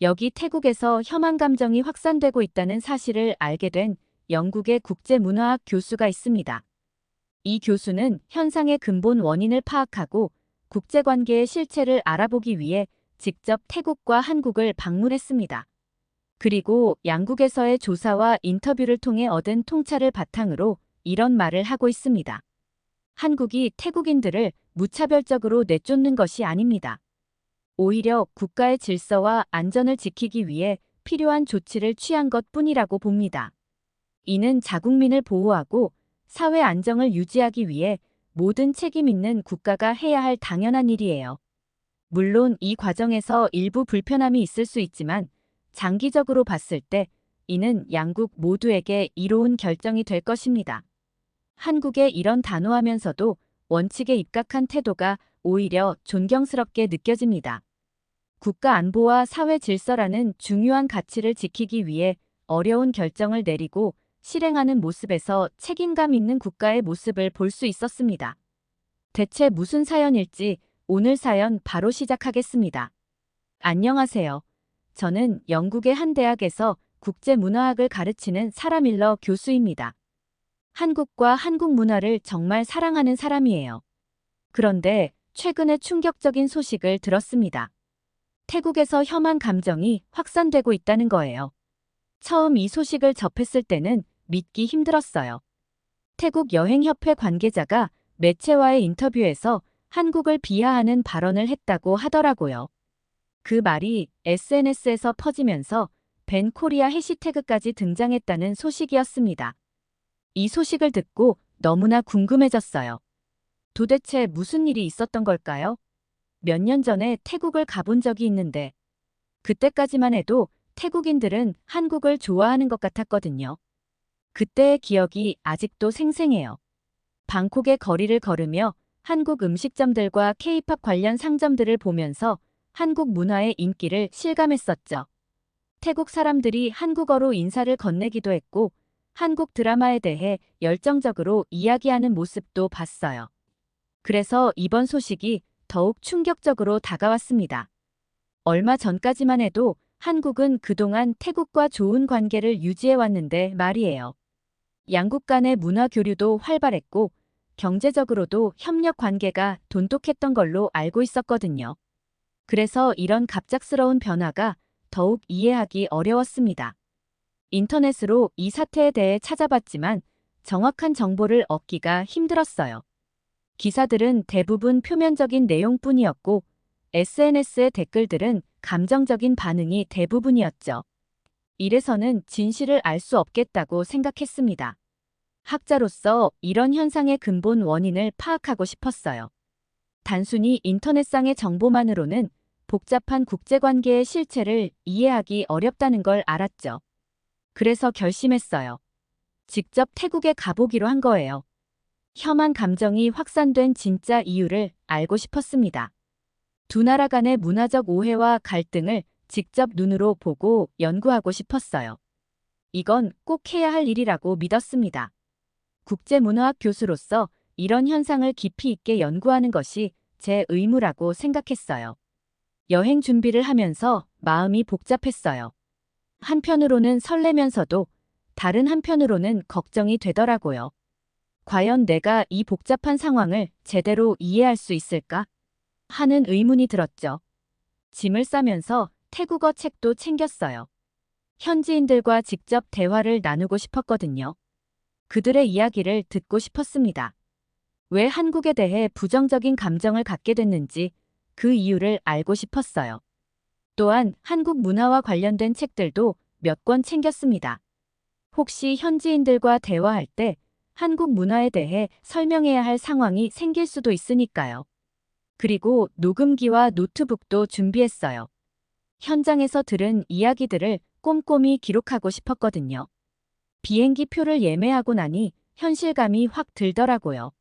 여기 태국에서 혐한 감정이 확산되고 있다는 사실을 알게 된 영국의 국제문화학 교수가 있습니다. 이 교수는 현상의 근본 원인을 파악하고 국제관계의 실체를 알아보기 위해 직접 태국과 한국을 방문했습니다. 그리고 양국에서의 조사와 인터뷰를 통해 얻은 통찰을 바탕으로 이런 말을 하고 있습니다. 한국이 태국인들을 무차별적으로 내쫓는 것이 아닙니다. 오히려 국가의 질서와 안전을 지키기 위해 필요한 조치를 취한 것뿐이라고 봅니다. 이는 자국민을 보호하고 사회 안정을 유지하기 위해 모든 책임 있는 국가가 해야 할 당연한 일이에요. 물론 이 과정에서 일부 불편함이 있을 수 있지만 장기적으로 봤을 때 이는 양국 모두에게 이로운 결정이 될 것입니다. 한국의 이런 단호하면서도 원칙에 입각한 태도가 오히려 존경스럽게 느껴집니다. 국가 안보와 사회 질서라는 중요한 가치를 지키기 위해 어려운 결정을 내리고 실행하는 모습에서 책임감 있는 국가의 모습을 볼 수 있었습니다. 대체 무슨 사연일지 오늘 사연 바로 시작하겠습니다. 안녕하세요. 저는 영국의 한 대학에서 국제문화학을 가르치는 사라 밀러 교수입니다. 한국과 한국 문화를 정말 사랑하는 사람이에요. 그런데 최근에 충격적인 소식을 들었습니다. 태국에서 혐한 감정이 확산되고 있다는 거예요. 처음 이 소식을 접했을 때는 믿기 힘들었어요. 태국 여행협회 관계자가 매체와의 인터뷰에서 한국을 비하하는 발언을 했다고 하더라고요. 그 말이 SNS에서 퍼지면서 밴 코리아 해시태그까지 등장했다는 소식이었습니다. 이 소식을 듣고 너무나 궁금해졌어요. 도대체 무슨 일이 있었던 걸까요? 몇 년 전에 태국을 가본 적이 있는데 그때까지만 해도 태국인들은 한국을 좋아하는 것 같았거든요. 그때의 기억이 아직도 생생해요. 방콕의 거리를 걸으며 한국 음식점들과 K-팝 관련 상점들을 보면서 한국 문화의 인기를 실감했었죠. 태국 사람들이 한국어로 인사를 건네기도 했고 한국 드라마에 대해 열정적으로 이야기하는 모습도 봤어요. 그래서 이번 소식이 더욱 충격적으로 다가왔습니다. 얼마 전까지만 해도 한국은 그동안 태국과 좋은 관계를 유지해왔는데 말이에요. 양국 간의 문화 교류도 활발했고 경제적으로도 협력 관계가 돈독했던 걸로 알고 있었거든요. 그래서 이런 갑작스러운 변화가 더욱 이해하기 어려웠습니다. 인터넷으로 이 사태에 대해 찾아봤지만 정확한 정보를 얻기가 힘들었어요. 기사들은 대부분 표면적인 내용뿐이었고 SNS의 댓글들은 감정적인 반응이 대부분이었죠. 이래서는 진실을 알 수 없겠다고 생각했습니다. 학자로서 이런 현상의 근본 원인을 파악하고 싶었어요. 단순히 인터넷상의 정보만으로는 복잡한 국제관계의 실체를 이해하기 어렵다는 걸 알았죠. 그래서 결심했어요. 직접 태국에 가보기로 한 거예요. 혐한 감정이 확산된 진짜 이유를 알고 싶었습니다. 두 나라 간의 문화적 오해와 갈등을 직접 눈으로 보고 연구하고 싶었어요. 이건 꼭 해야 할 일이라고 믿었습니다. 국제문화학 교수로서 이런 현상을 깊이 있게 연구하는 것이 제 의무라고 생각했어요. 여행 준비를 하면서 마음이 복잡했어요. 한편으로는 설레면서도 다른 한편으로는 걱정이 되더라고요. 과연 내가 이 복잡한 상황을 제대로 이해할 수 있을까? 하는 의문이 들었죠. 짐을 싸면서 태국어 책도 챙겼어요. 현지인들과 직접 대화를 나누고 싶었거든요. 그들의 이야기를 듣고 싶었습니다. 왜 한국에 대해 부정적인 감정을 갖게 됐는지 그 이유를 알고 싶었어요. 또한 한국 문화와 관련된 책들도 몇 권 챙겼습니다. 혹시 현지인들과 대화할 때 한국 문화에 대해 설명해야 할 상황이 생길 수도 있으니까요. 그리고 녹음기와 노트북도 준비했어요. 현장에서 들은 이야기들을 꼼꼼히 기록하고 싶었거든요. 비행기 표를 예매하고 나니 현실감이 확 들더라고요.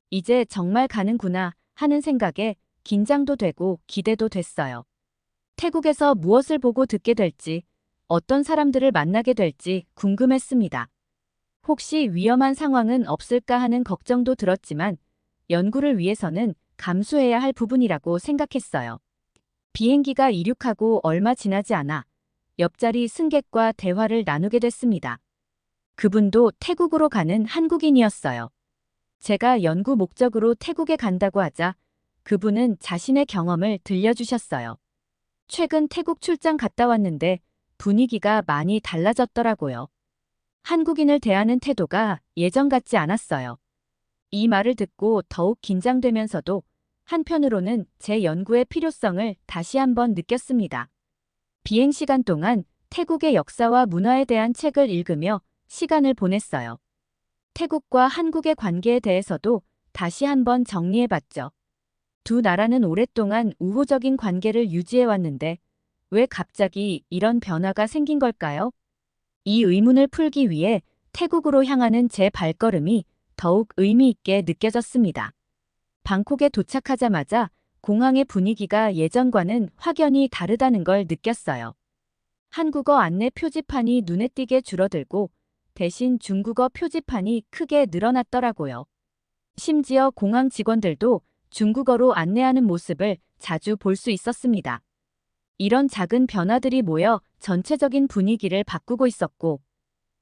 이제 정말 가는구나 하는 생각에 긴장도 되고 기대도 됐어요. 태국에서 무엇을 보고 듣게 될지, 어떤 사람들을 만나게 될지 궁금했습니다. 혹시 위험한 상황은 없을까 하는 걱정도 들었지만 연구를 위해서는 감수해야 할 부분이라고 생각했어요. 비행기가 이륙하고 얼마 지나지 않아 옆자리 승객과 대화를 나누게 됐습니다. 그분도 태국으로 가는 한국인이었어요. 제가 연구 목적으로 태국에 간다고 하자 그분은 자신의 경험을 들려주셨어요. 최근 태국 출장 갔다 왔는데 분위기가 많이 달라졌더라고요. 한국인을 대하는 태도가 예전 같지 않았어요. 이 말을 듣고 더욱 긴장되면서도 한편으로는 제 연구의 필요성을 다시 한번 느꼈습니다. 비행 시간 동안 태국의 역사와 문화에 대한 책을 읽으며 시간을 보냈어요. 태국과 한국의 관계에 대해서도 다시 한번 정리해봤죠. 두 나라는 오랫동안 우호적인 관계를 유지해왔는데 왜 갑자기 이런 변화가 생긴 걸까요? 이 의문을 풀기 위해 태국으로 향하는 제 발걸음이 더욱 의미 있게 느껴졌습니다. 방콕에 도착하자마자 공항의 분위기가 예전과는 확연히 다르다는 걸 느꼈어요. 한국어 안내 표지판이 눈에 띄게 줄어들고 대신 중국어 표지판이 크게 늘어났더라고요. 심지어 공항 직원들도 중국어로 안내하는 모습을 자주 볼 수 있었습니다. 이런 작은 변화들이 모여 전체적인 분위기를 바꾸고 있었고,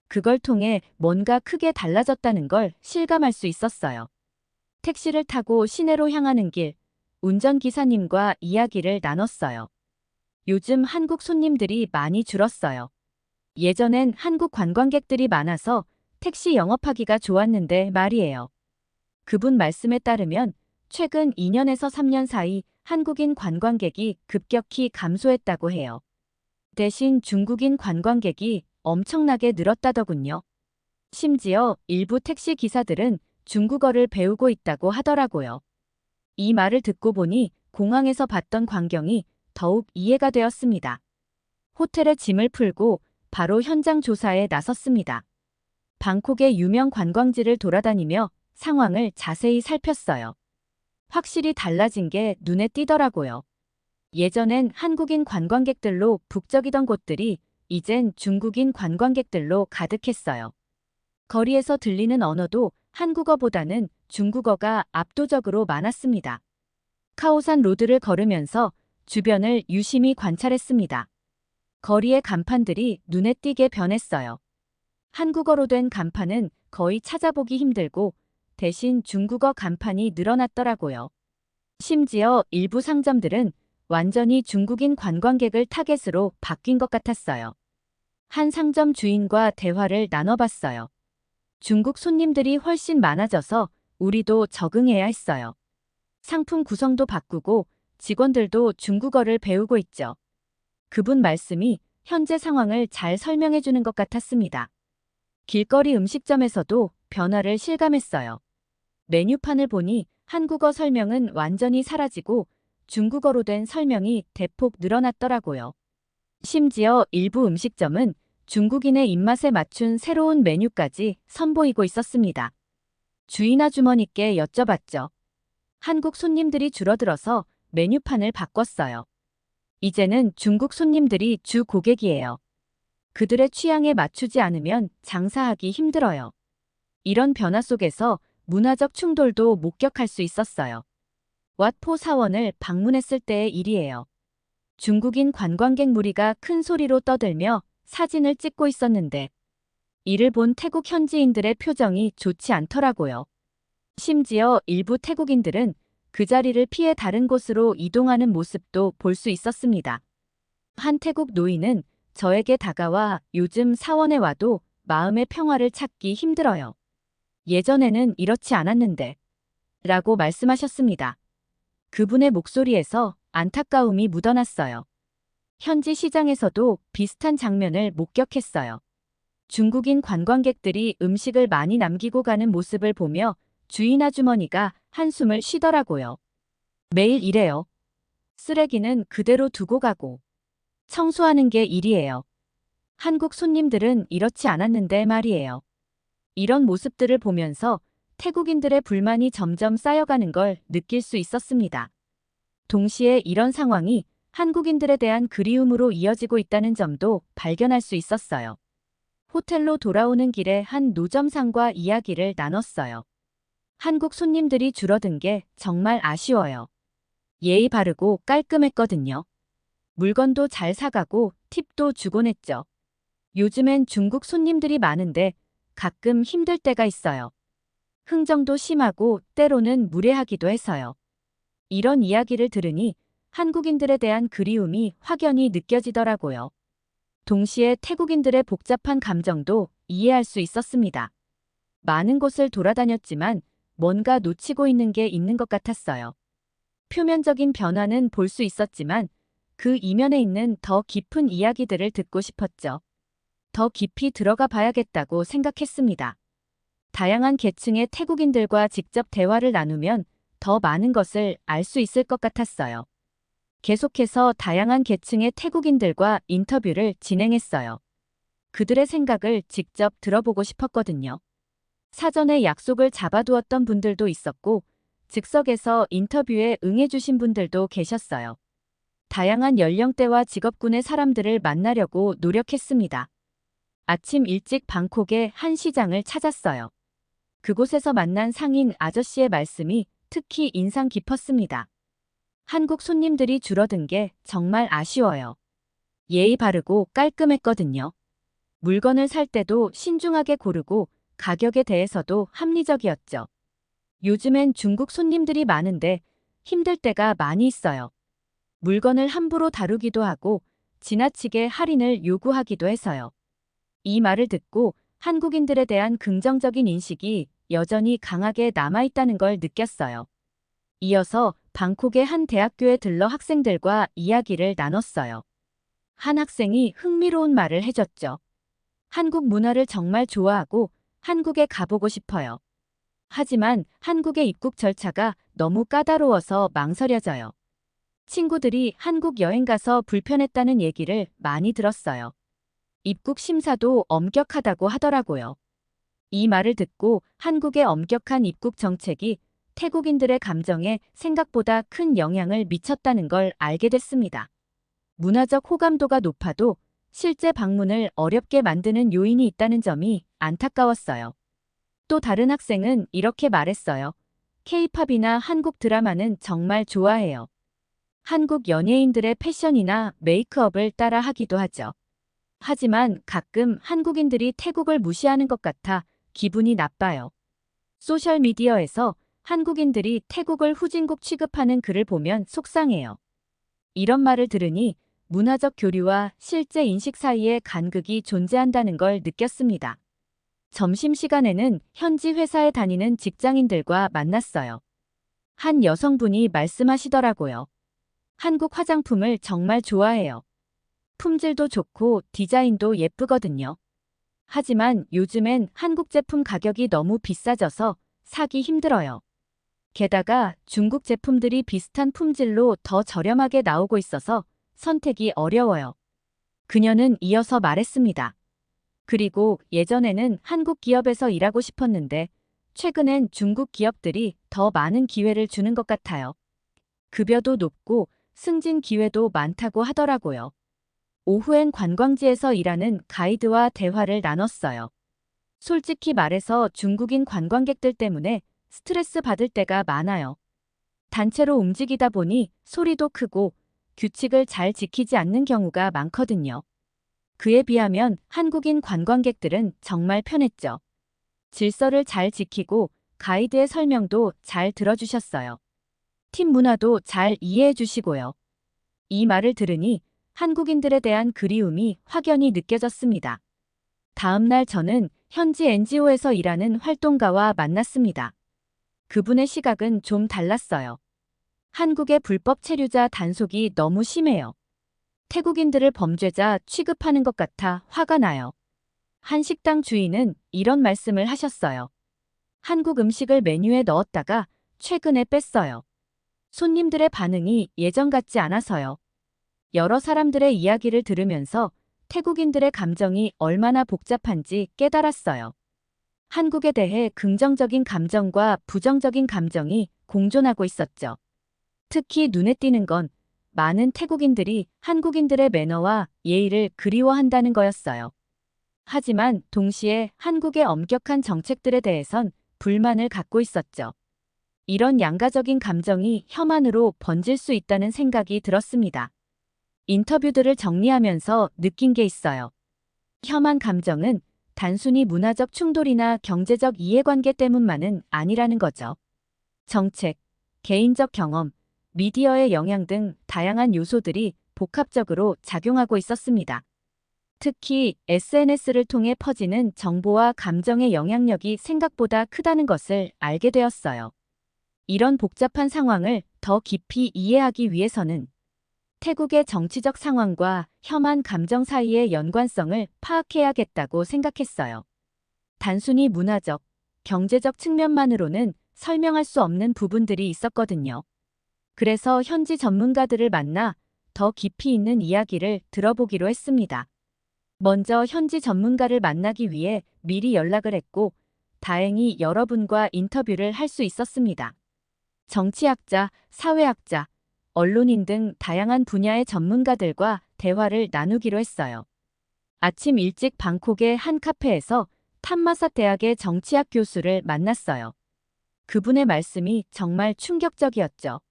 그걸 통해 뭔가 크게 달라졌다는 걸 실감할 수 있었어요. 택시를 타고 시내로 향하는 길, 운전기사님과 이야기를 나눴어요. 요즘 한국 손님들이 많이 줄었어요. 예전엔 한국 관광객들이 많아서 택시 영업하기가 좋았는데 말이에요. 그분 말씀에 따르면 최근 2년에서 3년 사이 한국인 관광객이 급격히 감소했다고 해요. 대신 중국인 관광객이 엄청나게 늘었다더군요. 심지어 일부 택시 기사들은 중국어를 배우고 있다고 하더라고요. 이 말을 듣고 보니 공항에서 봤던 광경이 더욱 이해가 되었습니다. 호텔에 짐을 풀고 바로 현장 조사에 나섰습니다. 방콕의 유명 관광지를 돌아다니며 상황을 자세히 살폈어요. 확실히 달라진 게 눈에 띄더라고요. 예전엔 한국인 관광객들로 북적이던 곳들이 이젠 중국인 관광객들로 가득했어요. 거리에서 들리는 언어도 한국어보다는 중국어가 압도적으로 많았습니다. 카오산 로드를 걸으면서 주변을 유심히 관찰했습니다. 거리의 간판들이 눈에 띄게 변했어요. 한국어로 된 간판은 거의 찾아보기 힘들고 대신 중국어 간판이 늘어났더라고요. 심지어 일부 상점들은 완전히 중국인 관광객을 타겟으로 바뀐 것 같았어요. 한 상점 주인과 대화를 나눠봤어요. 중국 손님들이 훨씬 많아져서 우리도 적응해야 했어요. 상품 구성도 바꾸고 직원들도 중국어를 배우고 있죠. 그분 말씀이 현재 상황을 잘 설명해 주는 것 같았습니다. 길거리 음식점에서도 변화를 실감했어요. 메뉴판을 보니 한국어 설명은 완전히 사라지고 중국어로 된 설명이 대폭 늘어났더라고요. 심지어 일부 음식점은 중국인의 입맛에 맞춘 새로운 메뉴까지 선보이고 있었습니다. 주인 아주머니께 여쭤봤죠. 한국 손님들이 줄어들어서 메뉴판을 바꿨어요. 이제는 중국 손님들이 주 고객이에요. 그들의 취향에 맞추지 않으면 장사하기 힘들어요. 이런 변화 속에서 문화적 충돌도 목격할 수 있었어요. 왓포 사원을 방문했을 때의 일이에요. 중국인 관광객 무리가 큰 소리로 떠들며 사진을 찍고 있었는데 이를 본 태국 현지인들의 표정이 좋지 않더라고요. 심지어 일부 태국인들은 그 자리를 피해 다른 곳으로 이동하는 모습도 볼 수 있었습니다. 한 태국 노인은 저에게 다가와 요즘 사원에 와도 마음의 평화를 찾기 힘들어요. 예전에는 이렇지 않았는데 라고 말씀하셨습니다. 그분의 목소리에서 안타까움이 묻어났어요. 현지 시장에서도 비슷한 장면을 목격했어요. 중국인 관광객들이 음식을 많이 남기고 가는 모습을 보며 주인 아주머니가 한숨을 쉬더라고요. 매일 이래요. 쓰레기는 그대로 두고 가고 청소하는 게 일이에요. 한국 손님들은 이렇지 않았는데 말이에요. 이런 모습들을 보면서 태국인들의 불만이 점점 쌓여가는 걸 느낄 수 있었습니다. 동시에 이런 상황이 한국인들에 대한 그리움으로 이어지고 있다는 점도 발견할 수 있었어요. 호텔로 돌아오는 길에 한 노점상과 이야기를 나눴어요. 한국 손님들이 줄어든 게 정말 아쉬워요. 예의 바르고 깔끔했거든요. 물건도 잘 사가고 팁도 주곤 했죠. 요즘엔 중국 손님들이 많은데 가끔 힘들 때가 있어요. 흥정도 심하고 때로는 무례하기도 해서요. 이런 이야기를 들으니 한국인들에 대한 그리움이 확연히 느껴지더라고요. 동시에 태국인들의 복잡한 감정도 이해할 수 있었습니다. 많은 곳을 돌아다녔지만 뭔가 놓치고 있는 게 있는 것 같았어요. 표면적인 변화는 볼 수 있었지만 그 이면에 있는 더 깊은 이야기들을 듣고 싶었죠. 더 깊이 들어가 봐야겠다고 생각했습니다. 다양한 계층의 태국인들과 직접 대화를 나누면 더 많은 것을 알 수 있을 것 같았어요. 계속해서 다양한 계층의 태국인들과 인터뷰를 진행했어요. 그들의 생각을 직접 들어보고 싶었거든요. 사전에 약속을 잡아두었던 분들도 있었고, 즉석에서 인터뷰에 응해주신 분들도 계셨어요. 다양한 연령대와 직업군의 사람들을 만나려고 노력했습니다. 아침 일찍 방콕의 한 시장을 찾았어요. 그곳에서 만난 상인 아저씨의 말씀이 특히 인상 깊었습니다. 한국 손님들이 줄어든 게 정말 아쉬워요. 예의 바르고 깔끔했거든요. 물건을 살 때도 신중하게 고르고 가격에 대해서도 합리적이었죠. 요즘엔 중국 손님들이 많은데 힘들 때가 많이 있어요. 물건을 함부로 다루기도 하고 지나치게 할인을 요구하기도 해서요. 이 말을 듣고 한국인들에 대한 긍정적인 인식이 여전히 강하게 남아있다는 걸 느꼈어요. 이어서 방콕의 한 대학교에 들러 학생들과 이야기를 나눴어요. 한 학생이 흥미로운 말을 해줬죠. 한국 문화를 정말 좋아하고 한국에 가보고 싶어요. 하지만 한국의 입국 절차가 너무 까다로워서 망설여져요. 친구들이 한국 여행 가서 불편했다는 얘기를 많이 들었어요. 입국 심사도 엄격하다고 하더라고요. 이 말을 듣고 한국의 엄격한 입국 정책이 태국인들의 감정에 생각보다 큰 영향을 미쳤다는 걸 알게 됐습니다. 문화적 호감도가 높아도 실제 방문을 어렵게 만드는 요인이 있다는 점이 안타까웠어요. 또 다른 학생은 이렇게 말했어요. K-팝이나 한국 드라마는 정말 좋아해요. 한국 연예인들의 패션이나 메이크업을 따라 하기도 하죠. 하지만 가끔 한국인들이 태국을 무시하는 것 같아 기분이 나빠요. 소셜미디어에서 한국인들이 태국을 후진국 취급하는 글을 보면 속상해요. 이런 말을 들으니 문화적 교류와 실제 인식 사이에 간극이 존재한다는 걸 느꼈습니다. 점심시간에는 현지 회사에 다니는 직장인들과 만났어요. 한 여성분이 말씀하시더라고요. 한국 화장품을 정말 좋아해요. 품질도 좋고 디자인도 예쁘거든요. 하지만 요즘엔 한국 제품 가격이 너무 비싸져서 사기 힘들어요. 게다가 중국 제품들이 비슷한 품질로 더 저렴하게 나오고 있어서 선택이 어려워요. 그녀는 이어서 말했습니다. 그리고 예전에는 한국 기업에서 일하고 싶었는데 최근엔 중국 기업들이 더 많은 기회를 주는 것 같아요. 급여도 높고 승진 기회도 많다고 하더라고요. 오후엔 관광지에서 일하는 가이드와 대화를 나눴어요. 솔직히 말해서 중국인 관광객들 때문에 스트레스 받을 때가 많아요. 단체로 움직이다 보니 소리도 크고 규칙을 잘 지키지 않는 경우가 많거든요. 그에 비하면 한국인 관광객들은 정말 편했죠. 질서를 잘 지키고 가이드의 설명도 잘 들어주셨어요. 팀 문화도 잘 이해해 주시고요. 이 말을 들으니 한국인들에 대한 그리움이 확연히 느껴졌습니다. 다음 날 저는 현지 NGO에서 일하는 활동가와 만났습니다. 그분의 시각은 좀 달랐어요. 한국의 불법 체류자 단속이 너무 심해요. 태국인들을 범죄자 취급하는 것 같아 화가 나요. 한 식당 주인은 이런 말씀을 하셨어요. 한국 음식을 메뉴에 넣었다가 최근에 뺐어요. 손님들의 반응이 예전 같지 않아서요. 여러 사람들의 이야기를 들으면서 태국인들의 감정이 얼마나 복잡한지 깨달았어요. 한국에 대해 긍정적인 감정과 부정적인 감정이 공존하고 있었죠. 특히 눈에 띄는 건 많은 태국인들이 한국인들의 매너와 예의를 그리워한다는 거였어요. 하지만 동시에 한국의 엄격한 정책들에 대해선 불만을 갖고 있었죠. 이런 양가적인 감정이 혐한으로 번질 수 있다는 생각이 들었습니다. 인터뷰들을 정리하면서 느낀 게 있어요. 혐한 감정은 단순히 문화적 충돌이나 경제적 이해관계 때문만은 아니라는 거죠. 정책, 개인적 경험, 미디어의 영향 등 다양한 요소들이 복합적으로 작용하고 있었습니다. 특히 SNS를 통해 퍼지는 정보와 감정의 영향력이 생각보다 크다는 것을 알게 되었어요. 이런 복잡한 상황을 더 깊이 이해하기 위해서는 태국의 정치적 상황과 혐한 감정 사이의 연관성을 파악해야겠다고 생각했어요. 단순히 문화적, 경제적 측면만으로는 설명할 수 없는 부분들이 있었거든요. 그래서 현지 전문가들을 만나 더 깊이 있는 이야기를 들어보기로 했습니다. 먼저 현지 전문가를 만나기 위해 미리 연락을 했고, 다행히 여러분과 인터뷰를 할 수 있었습니다. 정치학자, 사회학자, 언론인 등 다양한 분야의 전문가들과 대화를 나누기로 했어요. 아침 일찍 방콕의 한 카페에서 탐마삿 대학의 정치학 교수를 만났어요. 그분의 말씀이 정말 충격적이었죠.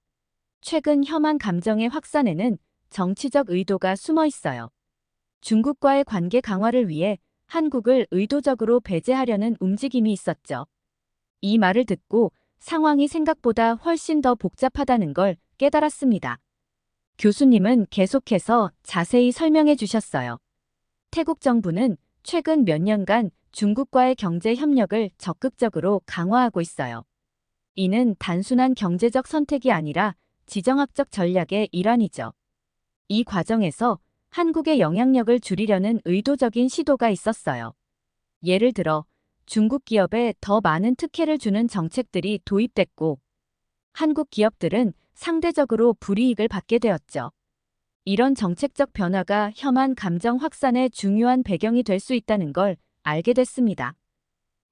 최근 혐한 감정의 확산에는 정치적 의도가 숨어 있어요. 중국과의 관계 강화를 위해 한국을 의도적으로 배제하려는 움직임이 있었죠. 이 말을 듣고 상황이 생각보다 훨씬 더 복잡하다는 걸 깨달았습니다. 교수님은 계속해서 자세히 설명해 주셨어요. 태국 정부는 최근 몇 년간 중국과의 경제 협력을 적극적으로 강화하고 있어요. 이는 단순한 경제적 선택이 아니라 지정학적 전략의 일환이죠. 이 과정에서 한국의 영향력을 줄이려는 의도적인 시도가 있었어요. 예를 들어 중국 기업에 더 많은 특혜를 주는 정책들이 도입됐고, 한국 기업들은 상대적으로 불이익을 받게 되었죠. 이런 정책적 변화가 혐한 감정 확산의 중요한 배경이 될 수 있다는 걸 알게 됐습니다.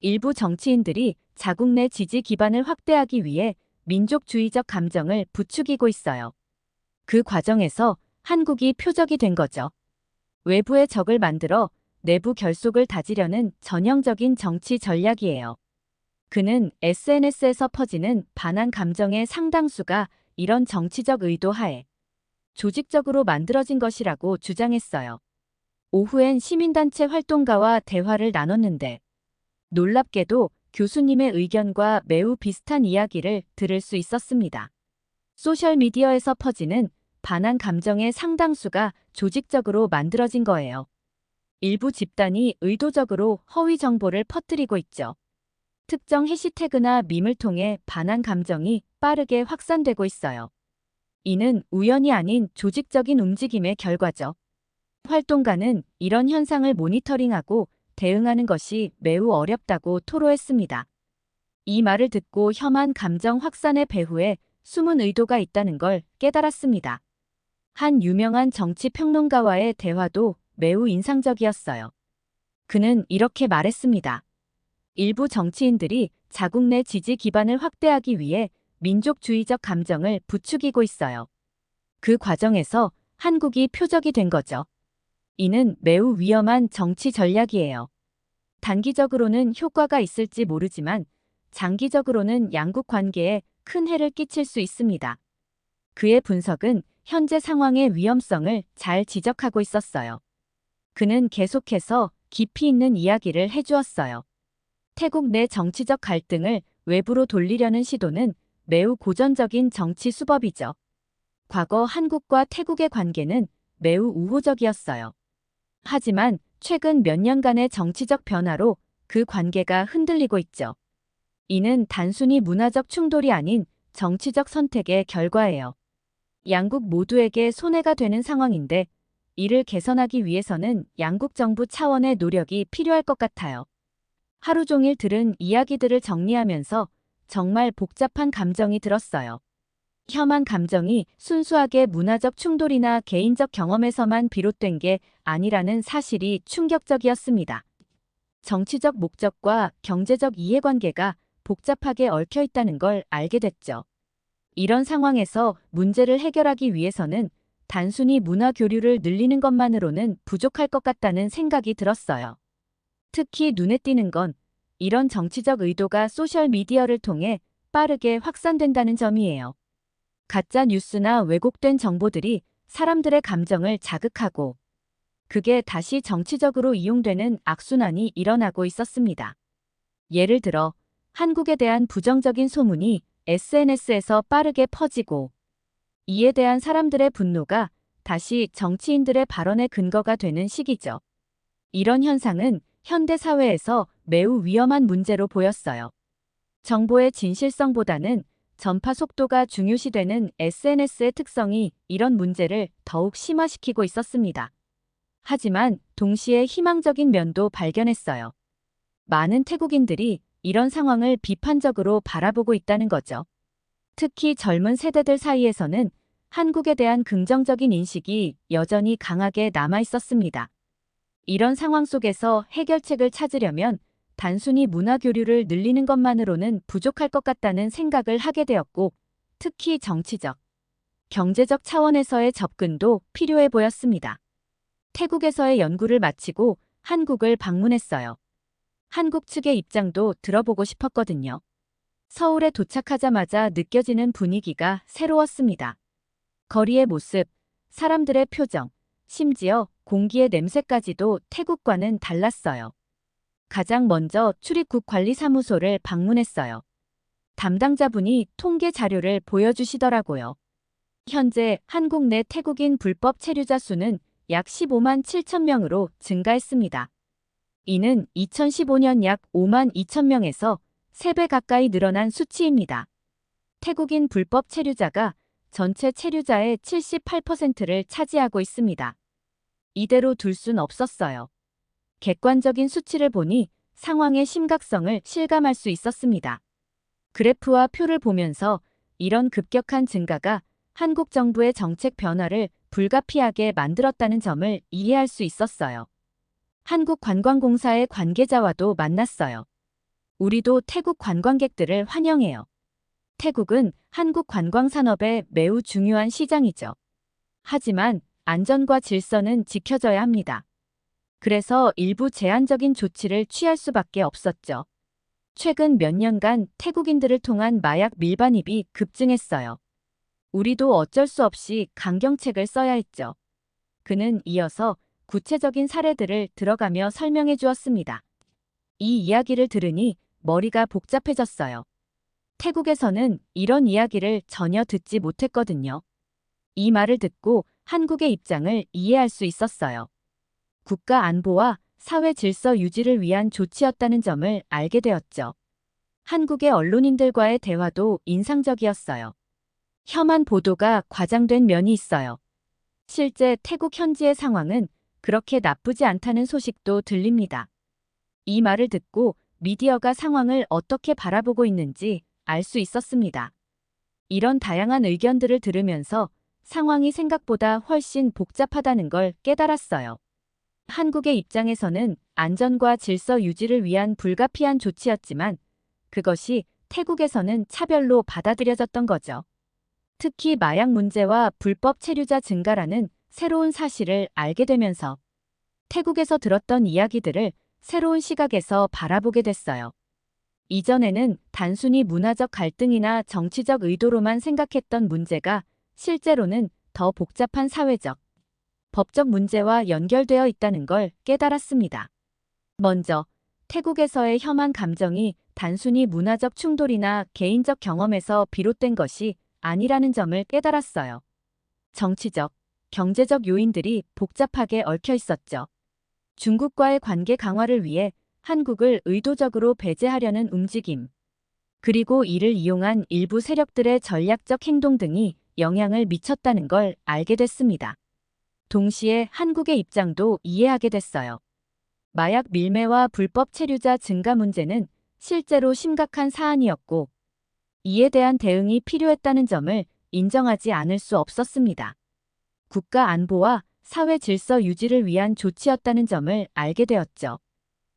일부 정치인들이 자국 내 지지 기반을 확대하기 위해 민족주의적 감정을 부추기고 있어요. 그 과정에서 한국이 표적이 된 거죠. 외부의 적을 만들어 내부 결속을 다지려는 전형적인 정치 전략이에요. 그는 SNS에서 퍼지는 반한 감정의 상당수가 이런 정치적 의도 하에 조직적으로 만들어진 것이라고 주장했어요. 오후엔 시민단체 활동가와 대화를 나눴는데 놀랍게도 교수님의 의견과 매우 비슷한 이야기를 들을 수 있었습니다. 소셜미디어에서 퍼지는 반한 감정의 상당수가 조직적으로 만들어진 거예요. 일부 집단이 의도적으로 허위 정보를 퍼뜨리고 있죠. 특정 해시태그나 밈을 통해 반한 감정이 빠르게 확산되고 있어요. 이는 우연이 아닌 조직적인 움직임의 결과죠. 활동가는 이런 현상을 모니터링하고 대응하는 것이 매우 어렵다고 토로했습니다. 이 말을 듣고 혐한 감정 확산의 배후에 숨은 의도가 있다는 걸 깨달았습니다. 한 유명한 정치 평론가와의 대화도 매우 인상적이었어요. 그는 이렇게 말했습니다. 일부 정치인들이 자국 내 지지 기반을 확대하기 위해 민족주의적 감정을 부추기고 있어요. 그 과정에서 한국이 표적이 된 거죠. 이는 매우 위험한 정치 전략이에요. 단기적으로는 효과가 있을지 모르지만 장기적으로는 양국 관계에 큰 해를 끼칠 수 있습니다. 그의 분석은 현재 상황의 위험성을 잘 지적하고 있었어요. 그는 계속해서 깊이 있는 이야기를 해주었어요. 태국 내 정치적 갈등을 외부로 돌리려는 시도는 매우 고전적인 정치 수법이죠. 과거 한국과 태국의 관계는 매우 우호적이었어요. 하지만 최근 몇 년간의 정치적 변화로 그 관계가 흔들리고 있죠. 이는 단순히 문화적 충돌이 아닌 정치적 선택의 결과예요. 양국 모두에게 손해가 되는 상황인데 이를 개선하기 위해서는 양국 정부 차원의 노력이 필요할 것 같아요. 하루 종일 들은 이야기들을 정리하면서 정말 복잡한 감정이 들었어요. 혐한 감정이 순수하게 문화적 충돌이나 개인적 경험에서만 비롯된 게 아니라는 사실이 충격적이었습니다. 정치적 목적과 경제적 이해관계가 복잡하게 얽혀 있다는 걸 알게 됐죠. 이런 상황에서 문제를 해결하기 위해서는 단순히 문화 교류를 늘리는 것만으로는 부족할 것 같다는 생각이 들었어요. 특히 눈에 띄는 건 이런 정치적 의도가 소셜미디어를 통해 빠르게 확산된다는 점이에요. 가짜 뉴스나 왜곡된 정보들이 사람들의 감정을 자극하고 그게 다시 정치적으로 이용되는 악순환이 일어나고 있었습니다. 예를 들어 한국에 대한 부정적인 소문이 SNS에서 빠르게 퍼지고 이에 대한 사람들의 분노가 다시 정치인들의 발언의 근거가 되는 시기죠. 이런 현상은 현대 사회에서 매우 위험한 문제로 보였어요. 정보의 진실성보다는 전파 속도가 중요시되는 SNS의 특성이 이런 문제를 더욱 심화시키고 있었습니다. 하지만 동시에 희망적인 면도 발견했어요. 많은 태국인들이 이런 상황을 비판적으로 바라보고 있다는 거죠. 특히 젊은 세대들 사이에서는 한국에 대한 긍정적인 인식이 여전히 강하게 남아 있었습니다. 이런 상황 속에서 해결책을 찾으려면 단순히 문화 교류를 늘리는 것만으로는 부족할 것 같다는 생각을 하게 되었고, 특히 정치적, 경제적 차원에서의 접근도 필요해 보였습니다. 태국에서의 연구를 마치고 한국을 방문했어요. 한국 측의 입장도 들어보고 싶었거든요. 서울에 도착하자마자 느껴지는 분위기가 새로웠습니다. 거리의 모습, 사람들의 표정, 심지어 공기의 냄새까지도 태국과는 달랐어요. 가장 먼저 출입국 관리사무소를 방문했어요. 담당자분이 통계 자료를 보여주시더라고요. 현재 한국 내 태국인 불법 체류자 수는 약 15만 7천 명으로 증가했습니다. 이는 2015년 약 5만 2천 명에서 3배 가까이 늘어난 수치입니다. 태국인 불법 체류자가 전체 체류자의 78%를 차지하고 있습니다. 이대로 둘 순 없었어요. 객관적인 수치를 보니 상황의 심각성을 실감할 수 있었습니다. 그래프와 표를 보면서 이런 급격한 증가가 한국 정부의 정책 변화를 불가피하게 만들었다는 점을 이해할 수 있었어요. 한국관광공사의 관계자와도 만났어요. 우리도 태국 관광객들을 환영해요. 태국은 한국 관광산업의 매우 중요한 시장이죠. 하지만 안전과 질서는 지켜져야 합니다. 그래서 일부 제한적인 조치를 취할 수밖에 없었죠. 최근 몇 년간 태국인들을 통한 마약 밀반입이 급증했어요. 우리도 어쩔 수 없이 강경책을 써야 했죠. 그는 이어서 구체적인 사례들을 들어가며 설명해 주었습니다. 이 이야기를 들으니 머리가 복잡해졌어요. 태국에서는 이런 이야기를 전혀 듣지 못했거든요. 이 말을 듣고 한국의 입장을 이해할 수 있었어요. 국가 안보와 사회 질서 유지를 위한 조치였다는 점을 알게 되었죠. 한국의 언론인들과의 대화도 인상적이었어요. 혐한 보도가 과장된 면이 있어요. 실제 태국 현지의 상황은 그렇게 나쁘지 않다는 소식도 들립니다. 이 말을 듣고 미디어가 상황을 어떻게 바라보고 있는지 알 수 있었습니다. 이런 다양한 의견들을 들으면서 상황이 생각보다 훨씬 복잡하다는 걸 깨달았어요. 한국의 입장에서는 안전과 질서 유지를 위한 불가피한 조치였지만 그것이 태국에서는 차별로 받아들여졌던 거죠. 특히 마약 문제와 불법 체류자 증가라는 새로운 사실을 알게 되면서 태국에서 들었던 이야기들을 새로운 시각에서 바라보게 됐어요. 이전에는 단순히 문화적 갈등이나 정치적 의도로만 생각했던 문제가 실제로는 더 복잡한 사회적, 법적 문제와 연결되어 있다는 걸 깨달았습니다. 먼저 태국에서의 혐한 감정이 단순히 문화적 충돌이나 개인적 경험에서 비롯된 것이 아니라는 점을 깨달았어요. 정치적, 경제적 요인들이 복잡하게 얽혀 있었죠. 중국과의 관계 강화를 위해 한국을 의도적으로 배제하려는 움직임, 그리고 이를 이용한 일부 세력들의 전략적 행동 등이 영향을 미쳤다는 걸 알게 됐습니다. 동시에 한국의 입장도 이해하게 됐어요. 마약 밀매와 불법 체류자 증가 문제는 실제로 심각한 사안이었고 이에 대한 대응이 필요했다는 점을 인정하지 않을 수 없었습니다. 국가 안보와 사회 질서 유지를 위한 조치였다는 점을 알게 되었죠.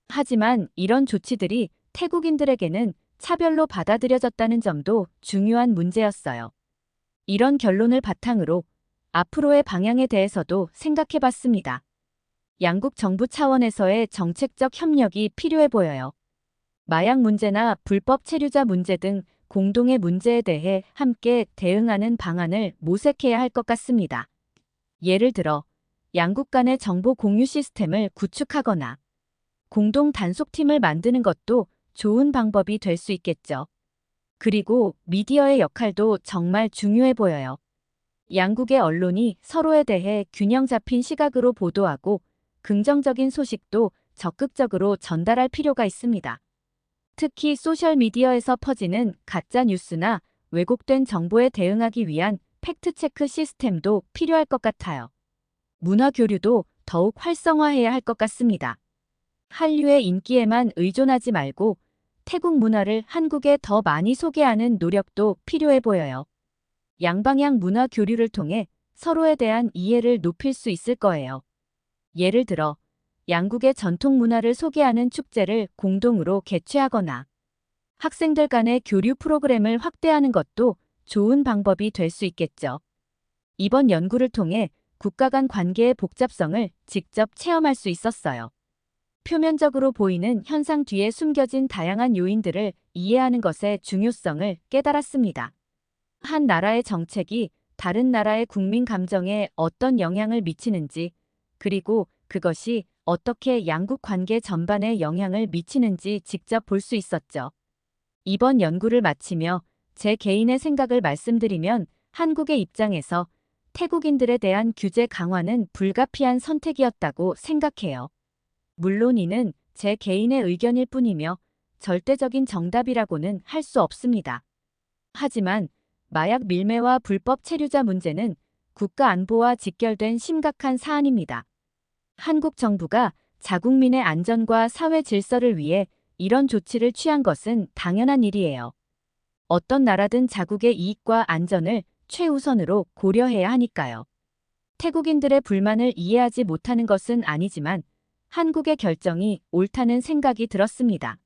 하지만 이런 조치들이 태국인들에게는 차별로 받아들여졌다는 점도 중요한 문제였어요. 이런 결론을 바탕으로 앞으로의 방향에 대해서도 생각해 봤습니다. 양국 정부 차원에서의 정책적 협력이 필요해 보여요. 마약 문제나 불법 체류자 문제 등 공동의 문제에 대해 함께 대응하는 방안을 모색해야 할 것 같습니다. 예를 들어 양국 간의 정보 공유 시스템을 구축하거나 공동 단속팀을 만드는 것도 좋은 방법이 될 수 있겠죠. 그리고 미디어의 역할도 정말 중요해 보여요. 양국의 언론이 서로에 대해 균형 잡힌 시각으로 보도하고 긍정적인 소식도 적극적으로 전달할 필요가 있습니다. 특히 소셜미디어에서 퍼지는 가짜 뉴스나 왜곡된 정보에 대응하기 위한 팩트체크 시스템도 필요할 것 같아요. 문화 교류도 더욱 활성화해야 할 것 같습니다. 한류의 인기에만 의존하지 말고 태국 문화를 한국에 더 많이 소개하는 노력도 필요해 보여요. 양방향 문화 교류를 통해 서로에 대한 이해를 높일 수 있을 거예요. 예를 들어 양국의 전통 문화를 소개하는 축제를 공동으로 개최하거나 학생들 간의 교류 프로그램을 확대하는 것도 좋은 방법이 될 수 있겠죠. 이번 연구를 통해 국가 간 관계의 복잡성을 직접 체험할 수 있었어요. 표면적으로 보이는 현상 뒤에 숨겨진 다양한 요인들을 이해하는 것의 중요성을 깨달았습니다. 한 나라의 정책이 다른 나라의 국민 감정에 어떤 영향을 미치는지, 그리고 그것이 어떻게 양국 관계 전반에 영향을 미치는지 직접 볼 수 있었죠. 이번 연구를 마치며 제 개인의 생각을 말씀드리면 한국의 입장에서 태국인들에 대한 규제 강화는 불가피한 선택이었다고 생각해요. 물론 이는 제 개인의 의견일 뿐이며 절대적인 정답이라고는 할 수 없습니다. 하지만 마약 밀매와 불법 체류자 문제는 국가 안보와 직결된 심각한 사안입니다. 한국 정부가 자국민의 안전과 사회 질서를 위해 이런 조치를 취한 것은 당연한 일이에요. 어떤 나라든 자국의 이익과 안전을 최우선으로 고려해야 하니까요. 태국인들의 불만을 이해하지 못하는 것은 아니지만 한국의 결정이 옳다는 생각이 들었습니다.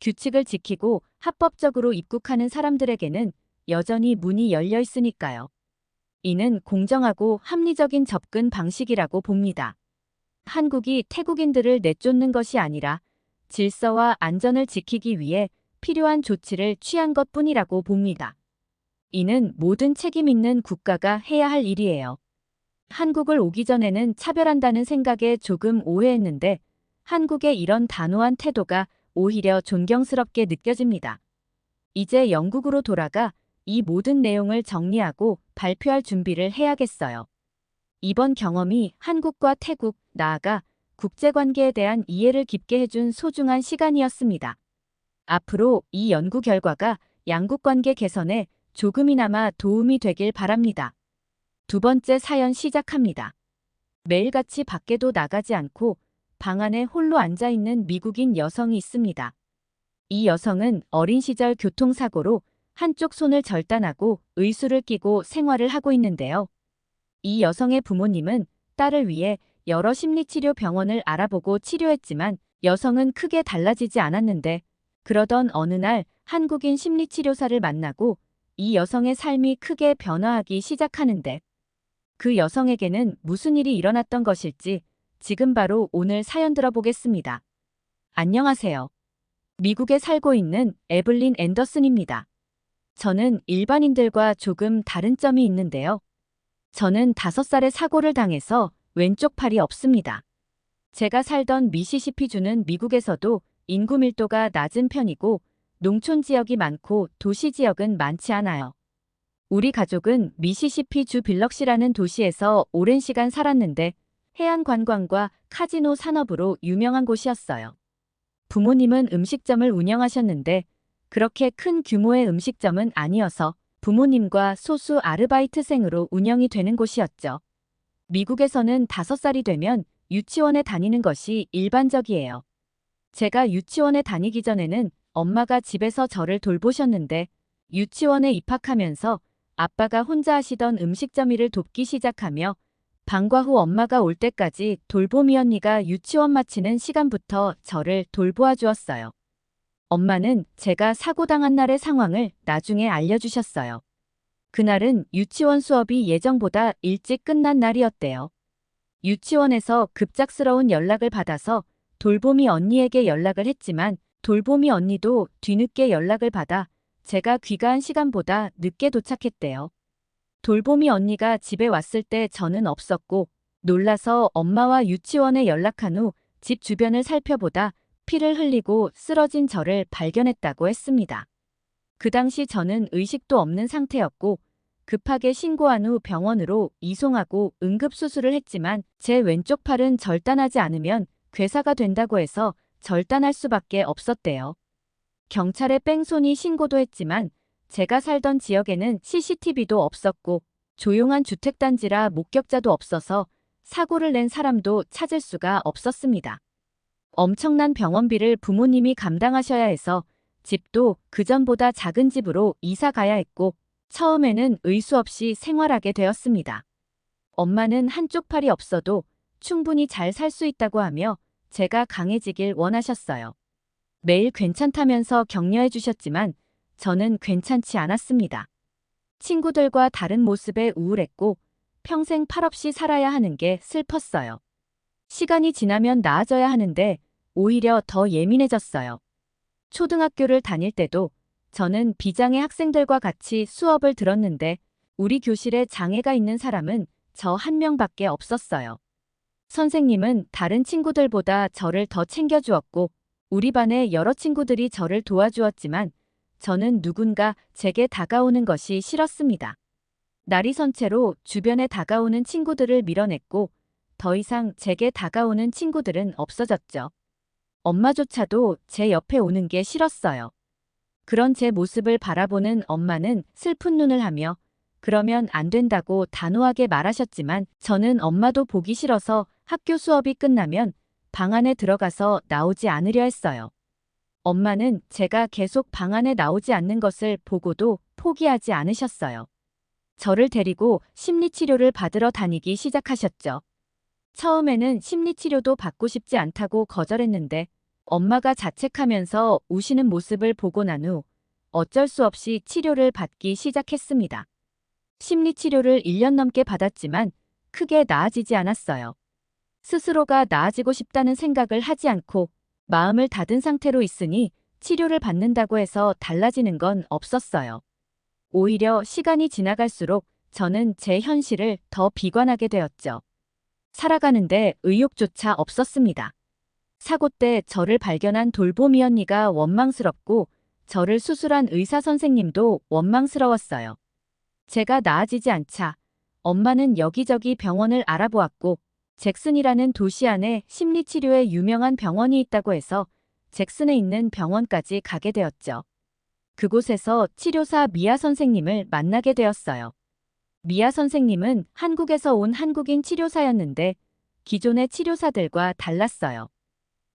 규칙을 지키고 합법적으로 입국하는 사람들에게는 여전히 문이 열려 있으니까요. 이는 공정하고 합리적인 접근 방식이라고 봅니다. 한국이 태국인들을 내쫓는 것이 아니라 질서와 안전을 지키기 위해 필요한 조치를 취한 것뿐이라고 봅니다. 이는 모든 책임 있는 국가가 해야 할 일이에요. 한국을 오기 전에는 차별한다는 생각에 조금 오해했는데 한국의 이런 단호한 태도가 오히려 존경스럽게 느껴집니다. 이제 영국으로 돌아가 이 모든 내용을 정리하고 발표할 준비를 해야겠어요. 이번 경험이 한국과 태국, 나아가 국제관계에 대한 이해를 깊게 해준 소중한 시간이었습니다. 앞으로 이 연구 결과가 양국 관계 개선에 조금이나마 도움이 되길 바랍니다. 두 번째 사연 시작합니다. 매일같이 밖에도 나가지 않고 방 안에 홀로 앉아있는 미국인 여성이 있습니다. 이 여성은 어린 시절 교통사고로 한쪽 손을 절단하고 의수를 끼고 생활을 하고 있는데요. 이 여성의 부모님은 딸을 위해 여러 심리치료 병원을 알아보고 치료했지만 여성은 크게 달라지지 않았는데 그러던 어느 날 한국인 심리치료사를 만나고 이 여성의 삶이 크게 변화하기 시작하는데 그 여성에게는 무슨 일이 일어났던 것일지 지금 바로 오늘 사연 들어보겠습니다. 안녕하세요. 미국에 살고 있는 에블린 앤더슨입니다. 저는 일반인들과 조금 다른 점이 있는데요. 저는 5살에 사고를 당해서 왼쪽 팔이 없습니다. 제가 살던 미시시피주는 미국에서도 인구 밀도가 낮은 편이고 농촌 지역이 많고 도시 지역은 많지 않아요. 우리 가족은 미시시피주 빌럭시라는 도시에서 오랜 시간 살았는데 해안 관광과 카지노 산업으로 유명한 곳이었어요. 부모님은 음식점을 운영하셨는데 그렇게 큰 규모의 음식점은 아니어서 부모님과 소수 아르바이트생으로 운영이 되는 곳이었죠. 미국에서는 5살이 되면 유치원에 다니는 것이 일반적이에요. 제가 유치원에 다니기 전에는 엄마가 집에서 저를 돌보셨는데 유치원에 입학하면서 아빠가 혼자 하시던 음식점 일을 돕기 시작하며 방과 후 엄마가 올 때까지 돌보미 언니가 유치원 마치는 시간부터 저를 돌보아 주었어요. 엄마는 제가 사고당한 날의 상황을 나중에 알려주셨어요. 그날은 유치원 수업이 예정보다 일찍 끝난 날이었대요. 유치원에서 급작스러운 연락을 받아서 돌보미 언니에게 연락을 했지만 돌보미 언니도 뒤늦게 연락을 받아 제가 귀가한 시간보다 늦게 도착했대요. 돌보미 언니가 집에 왔을 때 저는 없었고 놀라서 엄마와 유치원에 연락한 후 집 주변을 살펴보다 피를 흘리고 쓰러진 저를 발견했다고 했습니다. 그 당시 저는 의식도 없는 상태였고 급하게 신고한 후 병원으로 이송하고 응급수술을 했지만 제 왼쪽 팔은 절단하지 않으면 괴사가 된다고 해서 절단할 수밖에 없었대요. 경찰에 뺑소니 신고도 했지만 제가 살던 지역에는 CCTV도 없었고 조용한 주택단지라 목격자도 없어서 사고를 낸 사람도 찾을 수가 없었습니다. 엄청난 병원비를 부모님이 감당하셔야 해서 집도 그전보다 작은 집으로 이사 가야 했고 처음에는 의수 없이 생활하게 되었습니다. 엄마는 한쪽 팔이 없어도 충분히 잘 살 수 있다고 하며 제가 강해지길 원하셨어요. 매일 괜찮다면서 격려해 주셨지만 저는 괜찮지 않았습니다. 친구들과 다른 모습에 우울했고 평생 팔 없이 살아야 하는 게 슬펐어요. 시간이 지나면 나아져야 하는데 오히려 더 예민해졌어요. 초등학교를 다닐 때도 저는 비장애 학생들과 같이 수업을 들었는데 우리 교실에 장애가 있는 사람은 저 한 명밖에 없었어요. 선생님은 다른 친구들보다 저를 더 챙겨주었고 우리 반의 여러 친구들이 저를 도와주었지만 저는 누군가 제게 다가오는 것이 싫었습니다. 날이 선 채로 주변에 다가오는 친구들을 밀어냈고 더 이상 제게 다가오는 친구들은 없어졌죠. 엄마조차도 제 옆에 오는 게 싫었어요. 그런 제 모습을 바라보는 엄마는 슬픈 눈을 하며 그러면 안 된다고 단호하게 말하셨지만 저는 엄마도 보기 싫어서 학교 수업이 끝나면 방 안에 들어가서 나오지 않으려 했어요. 엄마는 제가 계속 방 안에 나오지 않는 것을 보고도 포기하지 않으셨어요. 저를 데리고 심리치료를 받으러 다니기 시작하셨죠. 처음에는 심리치료도 받고 싶지 않다고 거절했는데 엄마가 자책하면서 우시는 모습을 보고 난 후 어쩔 수 없이 치료를 받기 시작했습니다. 심리치료를 1년 넘게 받았지만 크게 나아지지 않았어요. 스스로가 나아지고 싶다는 생각을 하지 않고 마음을 닫은 상태로 있으니 치료를 받는다고 해서 달라지는 건 없었어요. 오히려 시간이 지나갈수록 저는 제 현실을 더 비관하게 되었죠. 살아가는데 의욕조차 없었습니다. 사고 때 저를 발견한 돌보미 언니가 원망스럽고 저를 수술한 의사 선생님도 원망스러웠어요. 제가 나아지지 않자 엄마는 여기저기 병원을 알아보았고 잭슨이라는 도시 안에 심리치료에 유명한 병원이 있다고 해서 잭슨에 있는 병원까지 가게 되었죠. 그곳에서 치료사 미아 선생님을 만나게 되었어요. 미아 선생님은 한국에서 온 한국인 치료사였는데 기존의 치료사들과 달랐어요.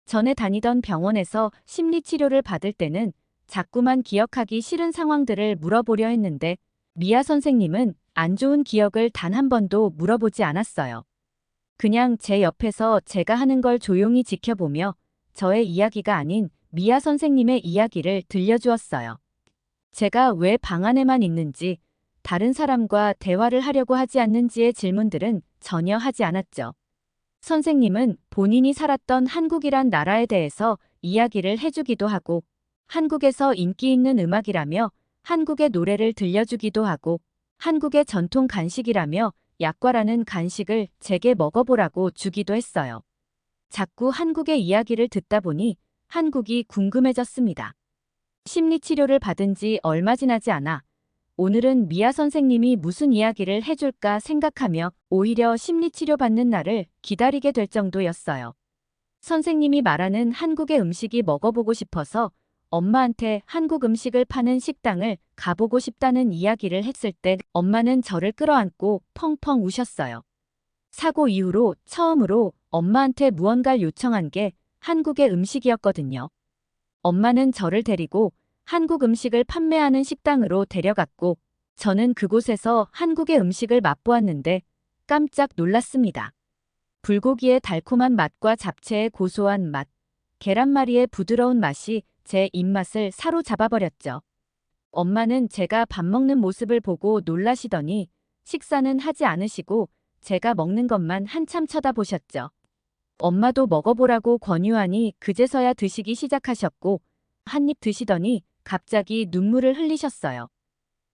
전에 다니던 병원에서 심리치료를 받을 때는 자꾸만 기억하기 싫은 상황들을 물어보려 했는데 미아 선생님은 안 좋은 기억을 단 한 번도 물어보지 않았어요. 그냥 제 옆에서 제가 하는 걸 조용히 지켜보며 저의 이야기가 아닌 미아 선생님의 이야기를 들려주었어요. 제가 왜 방 안에만 있는지, 다른 사람과 대화를 하려고 하지 않는지의 질문들은 전혀 하지 않았죠. 선생님은 본인이 살았던 한국이란 나라에 대해서 이야기를 해주기도 하고 한국에서 인기 있는 음악이라며 한국의 노래를 들려주기도 하고 한국의 전통 간식이라며 약과라는 간식을 제게 먹어보라고 주기도 했어요. 자꾸 한국의 이야기를 듣다 보니 한국이 궁금해졌습니다. 심리치료를 받은 지 얼마 지나지 않아 오늘은 미아 선생님이 무슨 이야기를 해줄까 생각하며 오히려 심리치료 받는 날을 기다리게 될 정도였어요. 선생님이 말하는 한국의 음식이 먹어보고 싶어서 엄마한테 한국 음식을 파는 식당을 가보고 싶다는 이야기를 했을 때 엄마는 저를 끌어안고 펑펑 우셨어요. 사고 이후로 처음으로 엄마한테 무언가를 요청한 게 한국의 음식이었거든요. 엄마는 저를 데리고 한국 음식을 판매하는 식당으로 데려갔고 저는 그곳에서 한국의 음식을 맛보았는데 깜짝 놀랐습니다. 불고기의 달콤한 맛과 잡채의 고소한 맛, 계란말이의 부드러운 맛이 제 입맛을 사로잡아버렸죠. 엄마는 제가 밥 먹는 모습을 보고 놀라시더니 식사는 하지 않으시고 제가 먹는 것만 한참 쳐다보셨죠. 엄마도 먹어보라고 권유하니 그제서야 드시기 시작하셨고 한 입 드시더니 갑자기 눈물을 흘리셨어요.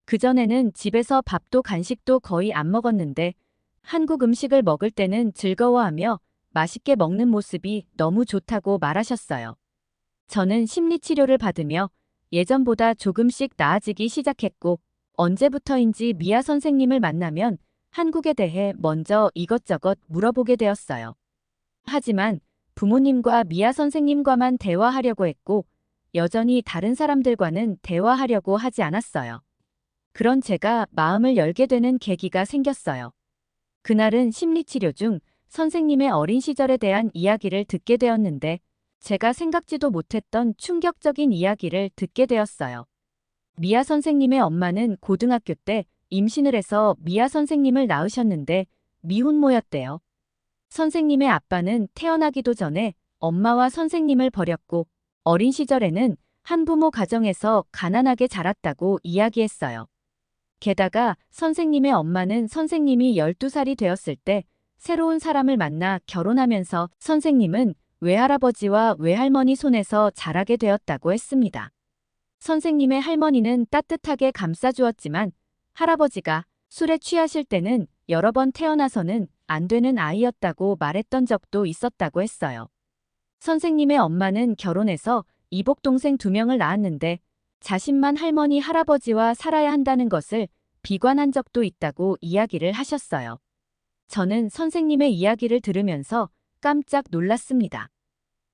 그전에는 집에서 밥도 간식도 거의 안 먹었는데 한국 음식을 먹을 때는 즐거워하며 맛있게 먹는 모습이 너무 좋다고 말하셨어요. 저는 심리치료를 받으며 예전보다 조금씩 나아지기 시작했고 언제부터인지 미아 선생님을 만나면 한국에 대해 먼저 이것저것 물어보게 되었어요. 하지만 부모님과 미아 선생님과만 대화하려고 했고 여전히 다른 사람들과는 대화하려고 하지 않았어요. 그런 제가 마음을 열게 되는 계기가 생겼어요. 그날은 심리치료 중 선생님의 어린 시절에 대한 이야기를 듣게 되었는데 제가 생각지도 못했던 충격적인 이야기를 듣게 되었어요. 미아 선생님의 엄마는 고등학교 때 임신을 해서 미아 선생님을 낳으셨는데 미혼모였대요. 선생님의 아빠는 태어나기도 전에 엄마와 선생님을 버렸고 어린 시절에는 한부모 가정에서 가난하게 자랐다고 이야기했어요. 게다가 선생님의 엄마는 선생님이 12살이 되었을 때 새로운 사람을 만나 결혼하면서 선생님은 외할아버지와 외할머니 손에서 자라게 되었다고 했습니다. 선생님의 할머니는 따뜻하게 감싸주었지만 할아버지가 술에 취하실 때는 여러 번 태어나서는 안 되는 아이였다고 말했던 적도 있었다고 했어요. 선생님의 엄마는 결혼해서 이복 동생 2명을 낳았는데 자신만 할머니 할아버지와 살아야 한다는 것을 비관한 적도 있다고 이야기를 하셨어요. 저는 선생님의 이야기를 들으면서 깜짝 놀랐습니다.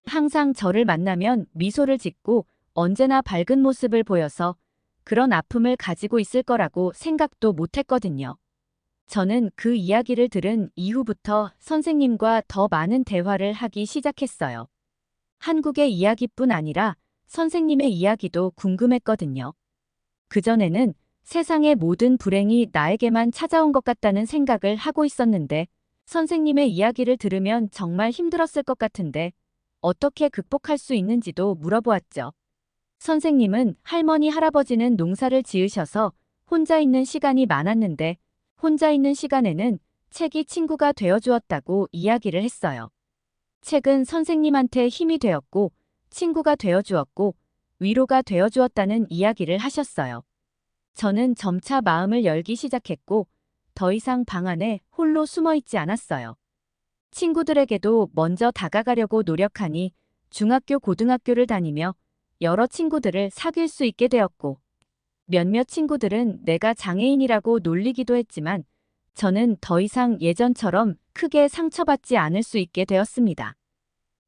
항상 저를 만나면 미소를 짓고 언제나 밝은 모습을 보여서 그런 아픔을 가지고 있을 거라고 생각도 못했거든요. 저는 그 이야기를 들은 이후부터 선생님과 더 많은 대화를 하기 시작했어요. 한국의 이야기뿐 아니라 선생님의 이야기도 궁금했거든요. 그전에는 세상의 모든 불행이 나에게만 찾아온 것 같다는 생각을 하고 있었는데 선생님의 이야기를 들으면 정말 힘들었을 것 같은데 어떻게 극복할 수 있는지도 물어보았죠. 선생님은 할머니 할아버지는 농사를 지으셔서 혼자 있는 시간이 많았는데 혼자 있는 시간에는 책이 친구가 되어주었다고 이야기를 했어요. 책은 선생님한테 힘이 되었고 친구가 되어주었고 위로가 되어주었다는 이야기를 하셨어요. 저는 점차 마음을 열기 시작했고 더 이상 방 안에 홀로 숨어 있지 않았어요. 친구들에게도 먼저 다가가려고 노력하니 중학교 고등학교를 다니며 여러 친구들을 사귈 수 있게 되었고 몇몇 친구들은 내가 장애인이라고 놀리기도 했지만 저는 더 이상 예전처럼 크게 상처받지 않을 수 있게 되었습니다.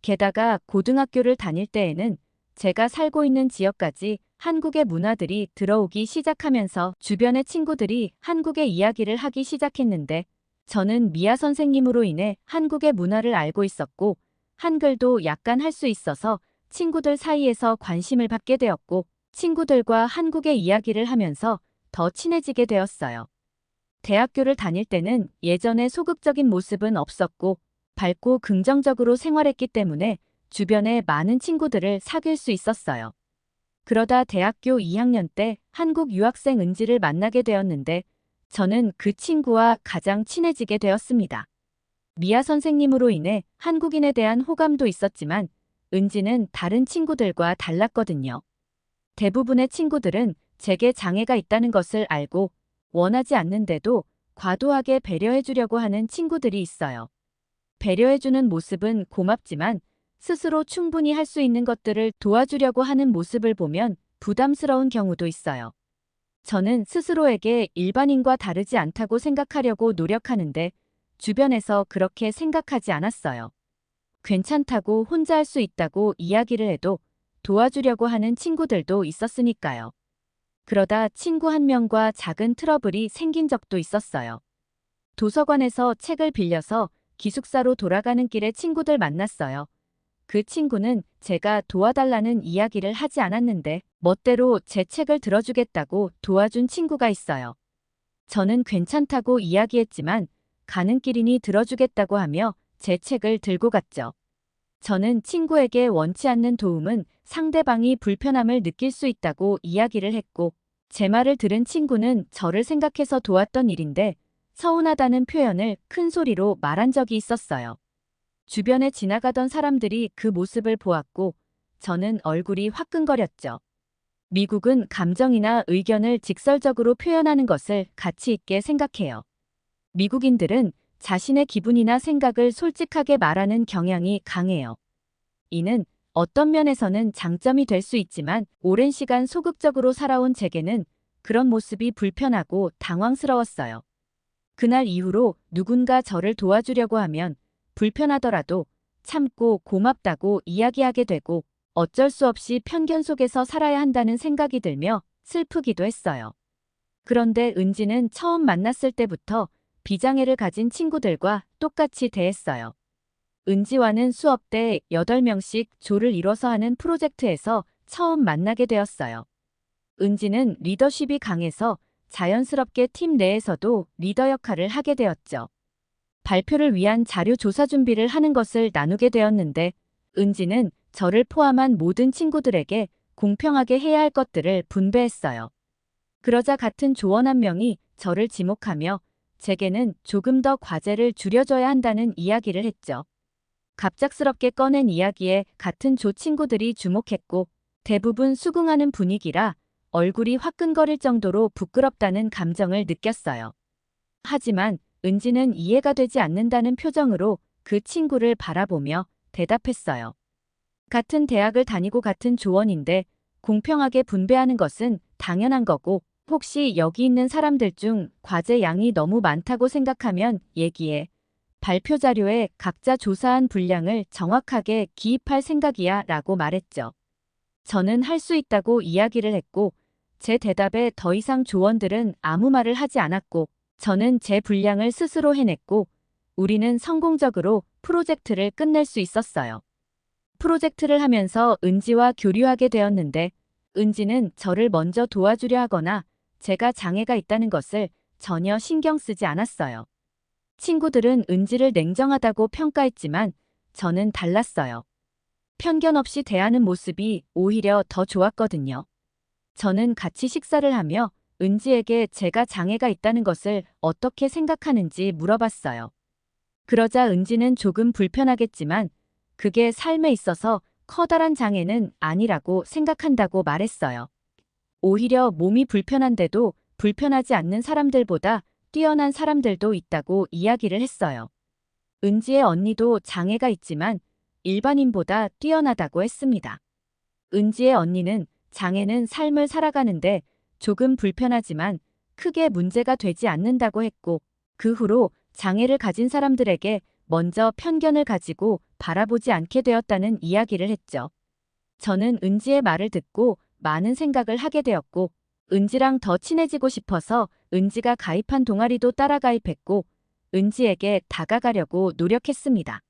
게다가 고등학교를 다닐 때에는 제가 살고 있는 지역까지 한국의 문화들이 들어오기 시작하면서 주변의 친구들이 한국의 이야기를 하기 시작했는데 저는 미아 선생님으로 인해 한국의 문화를 알고 있었고 한글도 약간 할 수 있어서 친구들 사이에서 관심을 받게 되었고 친구들과 한국의 이야기를 하면서 더 친해지게 되었어요. 대학교를 다닐 때는 예전의 소극적인 모습은 없었고 밝고 긍정적으로 생활했기 때문에 주변에 많은 친구들을 사귈 수 있었어요. 그러다 대학교 2학년 때 한국 유학생 은지를 만나게 되었는데 저는 그 친구와 가장 친해지게 되었습니다. 미아 선생님으로 인해 한국인에 대한 호감도 있었지만 은지는 다른 친구들과 달랐거든요. 대부분의 친구들은 제게 장애가 있다는 것을 알고 원하지 않는데도 과도하게 배려해주려고 하는 친구들이 있어요. 배려해주는 모습은 고맙지만 스스로 충분히 할 수 있는 것들을 도와주려고 하는 모습을 보면 부담스러운 경우도 있어요. 저는 스스로에게 일반인과 다르지 않다고 생각하려고 노력하는데 주변에서 그렇게 생각하지 않았어요. 괜찮다고 혼자 할 수 있다고 이야기를 해도 도와주려고 하는 친구들도 있었으니까요. 그러다 친구 한 명과 작은 트러블이 생긴 적도 있었어요. 도서관에서 책을 빌려서 기숙사로 돌아가는 길에 친구들 만났어요. 그 친구는 제가 도와달라는 이야기를 하지 않았는데 멋대로 제 책을 들어주겠다고 도와준 친구가 있어요. 저는 괜찮다고 이야기했지만 가는 길이니 들어주겠다고 하며 제 책을 들고 갔죠. 저는 친구에게 원치 않는 도움은 상대방이 불편함을 느낄 수 있다고 이야기를 했고 제 말을 들은 친구는 저를 생각해서 도왔던 일인데 서운하다는 표현을 큰 소리로 말한 적이 있었어요. 주변에 지나가던 사람들이 그 모습을 보았고 저는 얼굴이 화끈거렸죠. 미국은 감정이나 의견을 직설적으로 표현하는 것을 가치 있게 생각해요. 미국인들은 자신의 기분이나 생각을 솔직하게 말하는 경향이 강해요. 이는 어떤 면에서는 장점이 될 수 있지만 오랜 시간 소극적으로 살아온 제게는 그런 모습이 불편하고 당황스러웠어요. 그날 이후로 누군가 저를 도와주려고 하면 불편하더라도 참고 고맙다고 이야기하게 되고 어쩔 수 없이 편견 속에서 살아야 한다는 생각이 들며 슬프기도 했어요. 그런데 은지는 처음 만났을 때부터 비장애를 가진 친구들과 똑같이 대했어요. 은지와는 수업 때 8명씩 조를 이뤄서 하는 프로젝트에서 처음 만나게 되었어요. 은지는 리더십이 강해서 자연스럽게 팀 내에서도 리더 역할을 하게 되었죠. 발표를 위한 자료 조사 준비를 하는 것을 나누게 되었는데 은지는 저를 포함한 모든 친구들에게 공평하게 해야 할 것들을 분배했어요. 그러자 같은 조원 한 명이 저를 지목하며 제게는 조금 더 과제를 줄여줘야 한다는 이야기를 했죠. 갑작스럽게 꺼낸 이야기에 같은 조 친구들이 주목했고 대부분 수긍하는 분위기라 얼굴이 화끈거릴 정도로 부끄럽다는 감정을 느꼈어요. 하지만 은지는 이해가 되지 않는다는 표정으로 그 친구를 바라보며 대답했어요. 같은 대학을 다니고 같은 조원인데 공평하게 분배하는 것은 당연한 거고 혹시 여기 있는 사람들 중 과제 양이 너무 많다고 생각하면 얘기해. 발표 자료에 각자 조사한 분량을 정확하게 기입할 생각이야 라고 말했죠. 저는 할 수 있다고 이야기를 했고 제 대답에 더 이상 조원들은 아무 말을 하지 않았고 저는 제 분량을 스스로 해냈고 우리는 성공적으로 프로젝트를 끝낼 수 있었어요. 프로젝트를 하면서 은지와 교류하게 되었는데 은지는 저를 먼저 도와주려 하거나 제가 장애가 있다는 것을 전혀 신경 쓰지 않았어요. 친구들은 은지를 냉정하다고 평가했지만 저는 달랐어요. 편견 없이 대하는 모습이 오히려 더 좋았거든요. 저는 같이 식사를 하며 은지에게 제가 장애가 있다는 것을 어떻게 생각하는지 물어봤어요. 그러자 은지는 조금 불편하겠지만 그게 삶에 있어서 커다란 장애는 아니라고 생각한다고 말했어요. 오히려 몸이 불편한데도 불편하지 않는 사람들보다 뛰어난 사람들도 있다고 이야기를 했어요. 은지의 언니도 장애가 있지만 일반인보다 뛰어나다고 했습니다. 은지의 언니는 장애는 삶을 살아가는데 조금 불편하지만 크게 문제가 되지 않는다고 했고 그 후로 장애를 가진 사람들에게 먼저 편견을 가지고 바라보지 않게 되었다는 이야기를 했죠. 저는 은지의 말을 듣고 많은 생각을 하게 되었고 은지랑 더 친해지고 싶어서 은지가 가입한 동아리도 따라 가입했고 은지에게 다가가려고 노력했습니다.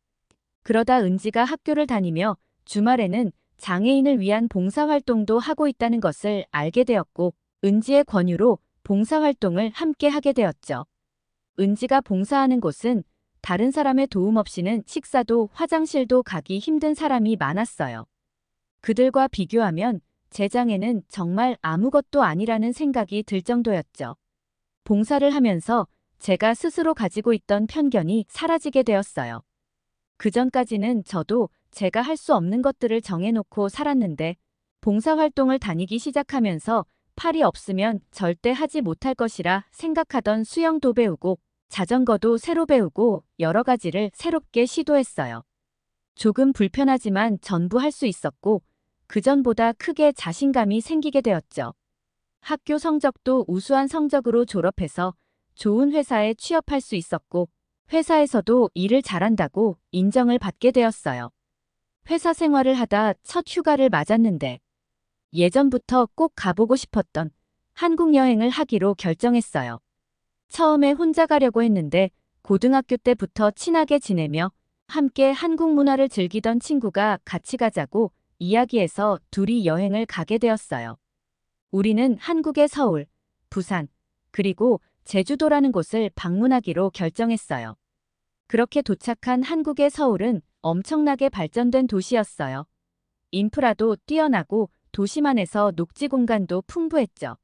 그러다 은지가 학교를 다니며 주말에는 장애인을 위한 봉사활동도 하고 있다는 것을 알게 되었고 은지의 권유로 봉사활동을 함께 하게 되었죠. 은지가 봉사하는 곳은 다른 사람의 도움 없이는 식사도 화장실도 가기 힘든 사람이 많았어요. 그들과 비교하면 제 장애는 정말 아무것도 아니라는 생각이 들 정도였죠. 봉사를 하면서 제가 스스로 가지고 있던 편견이 사라지게 되었어요. 그전까지는 저도 제가 할 수 없는 것들을 정해놓고 살았는데 봉사활동을 다니기 시작하면서 팔이 없으면 절대 하지 못할 것이라 생각하던 수영도 배우고 자전거도 새로 배우고 여러 가지를 새롭게 시도했어요. 조금 불편하지만 전부 할 수 있었고 그전보다 크게 자신감이 생기게 되었죠. 학교 성적도 우수한 성적으로 졸업해서 좋은 회사에 취업할 수 있었고 회사에서도 일을 잘한다고 인정을 받게 되었어요. 회사 생활을 하다 첫 휴가를 맞았는데 예전부터 꼭 가보고 싶었던 한국 여행을 하기로 결정했어요. 처음에 혼자 가려고 했는데 고등학교 때부터 친하게 지내며 함께 한국 문화를 즐기던 친구가 같이 가자고 이야기해서 둘이 여행을 가게 되었어요. 우리는 한국의 서울, 부산, 그리고 제주도라는 곳을 방문하기로 결정했어요. 그렇게 도착한 한국의 서울은 엄청나게 발전된 도시였어요. 인프라도 뛰어나고 도시만에서 녹지 공간도 풍부했죠.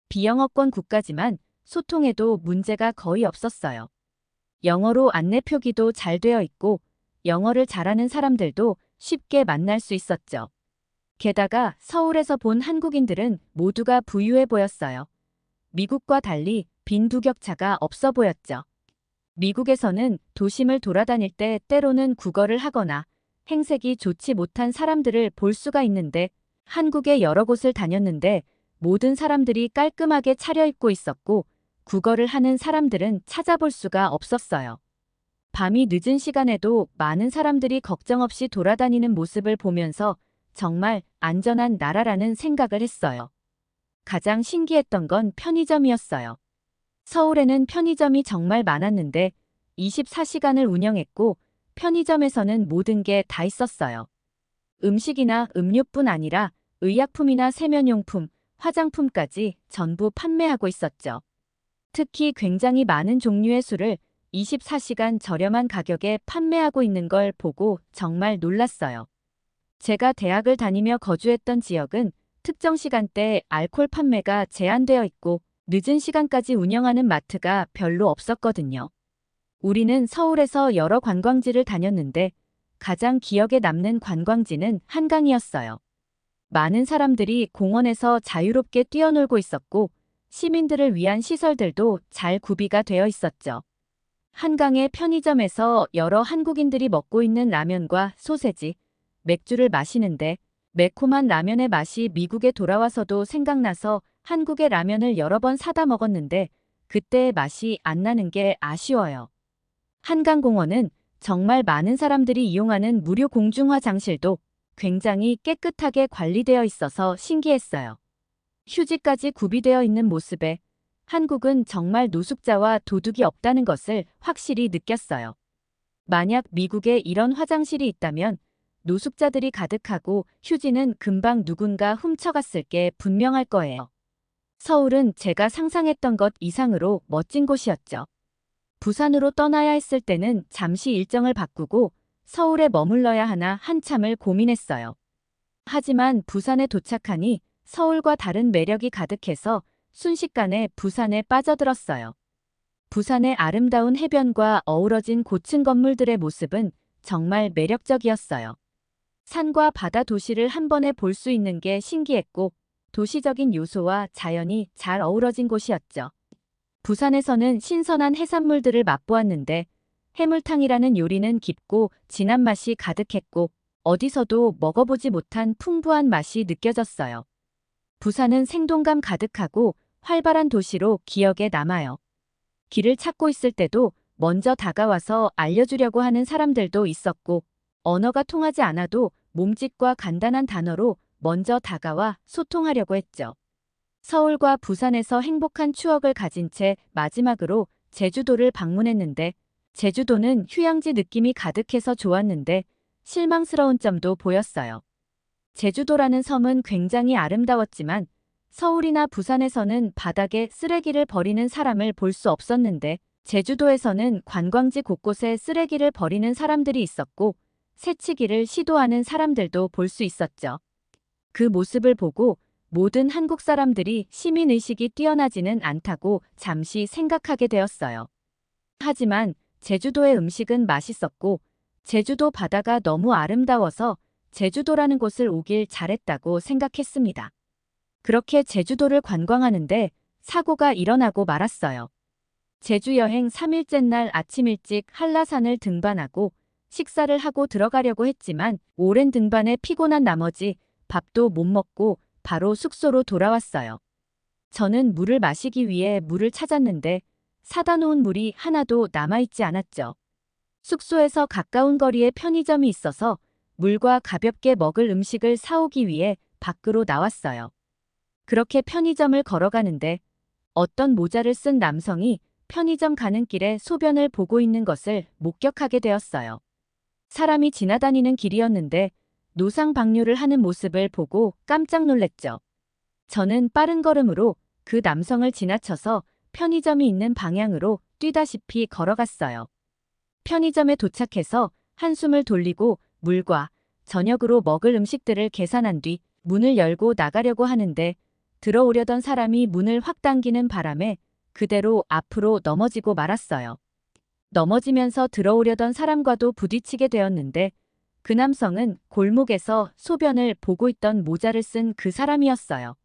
비영어권 국가지만 소통에도 문제가 거의 없었어요. 영어로 안내 표기도 잘 되어 있고 영어를 잘하는 사람들도 쉽게 만날 수 있었죠. 게다가 서울에서 본 한국인들은 모두가 부유해 보였어요. 미국과 달리 빈부격차가 없어 보였죠. 미국에서는 도심을 돌아다닐 때 때로는 구걸을 하거나 행색이 좋지 못한 사람들을 볼 수가 있는데 한국의 여러 곳을 다녔는데 모든 사람들이 깔끔하게 차려입고 있었고 구걸을 하는 사람들은 찾아볼 수가 없었어요. 밤이 늦은 시간에도 많은 사람들이 걱정 없이 돌아다니는 모습을 보면서 정말 안전한 나라라는 생각을 했어요. 가장 신기했던 건 편의점이었어요. 서울에는 편의점이 정말 많았는데 24시간을 운영했고 편의점에서는 모든 게 다 있었어요. 음식이나 음료뿐 아니라 의약품이나 세면용품, 화장품까지 전부 판매하고 있었죠. 특히 굉장히 많은 종류의 술을 24시간 저렴한 가격에 판매하고 있는 걸 보고 정말 놀랐어요. 제가 대학을 다니며 거주했던 지역은 특정 시간대에 알코올 판매가 제한되어 있고 늦은 시간까지 운영하는 마트가 별로 없었거든요. 우리는 서울에서 여러 관광지를 다녔는데 가장 기억에 남는 관광지는 한강이었어요. 많은 사람들이 공원에서 자유롭게 뛰어놀고 있었고 시민들을 위한 시설들도 잘 구비가 되어 있었죠. 한강의 편의점에서 여러 한국인들이 먹고 있는 라면과 소세지, 맥주를 마시는데 매콤한 라면의 맛이 미국에 돌아와서도 생각나서 한국의 라면을 여러 번 사다 먹었는데 그때의 맛이 안 나는 게 아쉬워요. 한강공원은 정말 많은 사람들이 이용하는 무료 공중화장실도 굉장히 깨끗하게 관리되어 있어서 신기했어요. 휴지까지 구비되어 있는 모습에 한국은 정말 노숙자와 도둑이 없다는 것을 확실히 느꼈어요. 만약 미국에 이런 화장실이 있다면 노숙자들이 가득하고 휴지는 금방 누군가 훔쳐갔을 게 분명할 거예요. 서울은 제가 상상했던 것 이상으로 멋진 곳이었죠. 부산으로 떠나야 했을 때는 잠시 일정을 바꾸고 서울에 머물러야 하나 한참을 고민했어요. 하지만 부산에 도착하니 서울과 다른 매력이 가득해서 순식간에 부산에 빠져들었어요. 부산의 아름다운 해변과 어우러진 고층 건물들의 모습은 정말 매력적이었어요. 산과 바다 도시를 한 번에 볼 수 있는 게 신기했고 도시적인 요소와 자연이 잘 어우러진 곳이었죠. 부산에서는 신선한 해산물들을 맛보았는데 해물탕이라는 요리는 깊고 진한 맛이 가득했고 어디서도 먹어보지 못한 풍부한 맛이 느껴졌어요. 부산은 생동감 가득하고 활발한 도시로 기억에 남아요. 길을 찾고 있을 때도 먼저 다가와서 알려주려고 하는 사람들도 있었고 언어가 통하지 않아도 몸짓과 간단한 단어로 먼저 다가와 소통하려고 했죠. 서울과 부산에서 행복한 추억을 가진 채 마지막으로 제주도를 방문했는데 제주도는 휴양지 느낌이 가득해서 좋았는데 실망스러운 점도 보였어요. 제주도라는 섬은 굉장히 아름다웠지만 서울이나 부산에서는 바닥에 쓰레기를 버리는 사람을 볼 수 없었는데 제주도에서는 관광지 곳곳에 쓰레기를 버리는 사람들이 있었고 새치기를 시도하는 사람들도 볼 수 있었죠. 그 모습을 보고 모든 한국 사람들이 시민의식이 뛰어나지는 않다고 잠시 생각하게 되었어요. 하지만 제주도의 음식은 맛있었고 제주도 바다가 너무 아름다워서 제주도라는 곳을 오길 잘했다고 생각했습니다. 그렇게 제주도를 관광하는데 사고가 일어나고 말았어요. 제주 여행 3일째 날 아침 일찍 한라산을 등반하고 식사를 하고 들어가려고 했지만 오랜 등반에 피곤한 나머지 밥도 못 먹고 바로 숙소로 돌아왔어요. 저는 물을 마시기 위해 물을 찾았는데 사다 놓은 물이 하나도 남아있지 않았죠. 숙소에서 가까운 거리에 편의점이 있어서 물과 가볍게 먹을 음식을 사오기 위해 밖으로 나왔어요. 그렇게 편의점을 걸어가는데 어떤 모자를 쓴 남성이 편의점 가는 길에 소변을 보고 있는 것을 목격하게 되었어요. 사람이 지나다니는 길이었는데 노상방뇨를 하는 모습을 보고 깜짝 놀랐죠. 저는 빠른 걸음으로 그 남성을 지나쳐서 편의점이 있는 방향으로 뛰다시피 걸어갔어요. 편의점에 도착해서 한숨을 돌리고 물과 저녁으로 먹을 음식들을 계산한 뒤 문을 열고 나가려고 하는데 들어오려던 사람이 문을 확 당기는 바람에 그대로 앞으로 넘어지고 말았어요. 넘어지면서 들어오려던 사람과도 부딪히게 되었는데 그 남성은 골목에서 소변을 보고 있던 모자를 쓴 그 사람이었어요.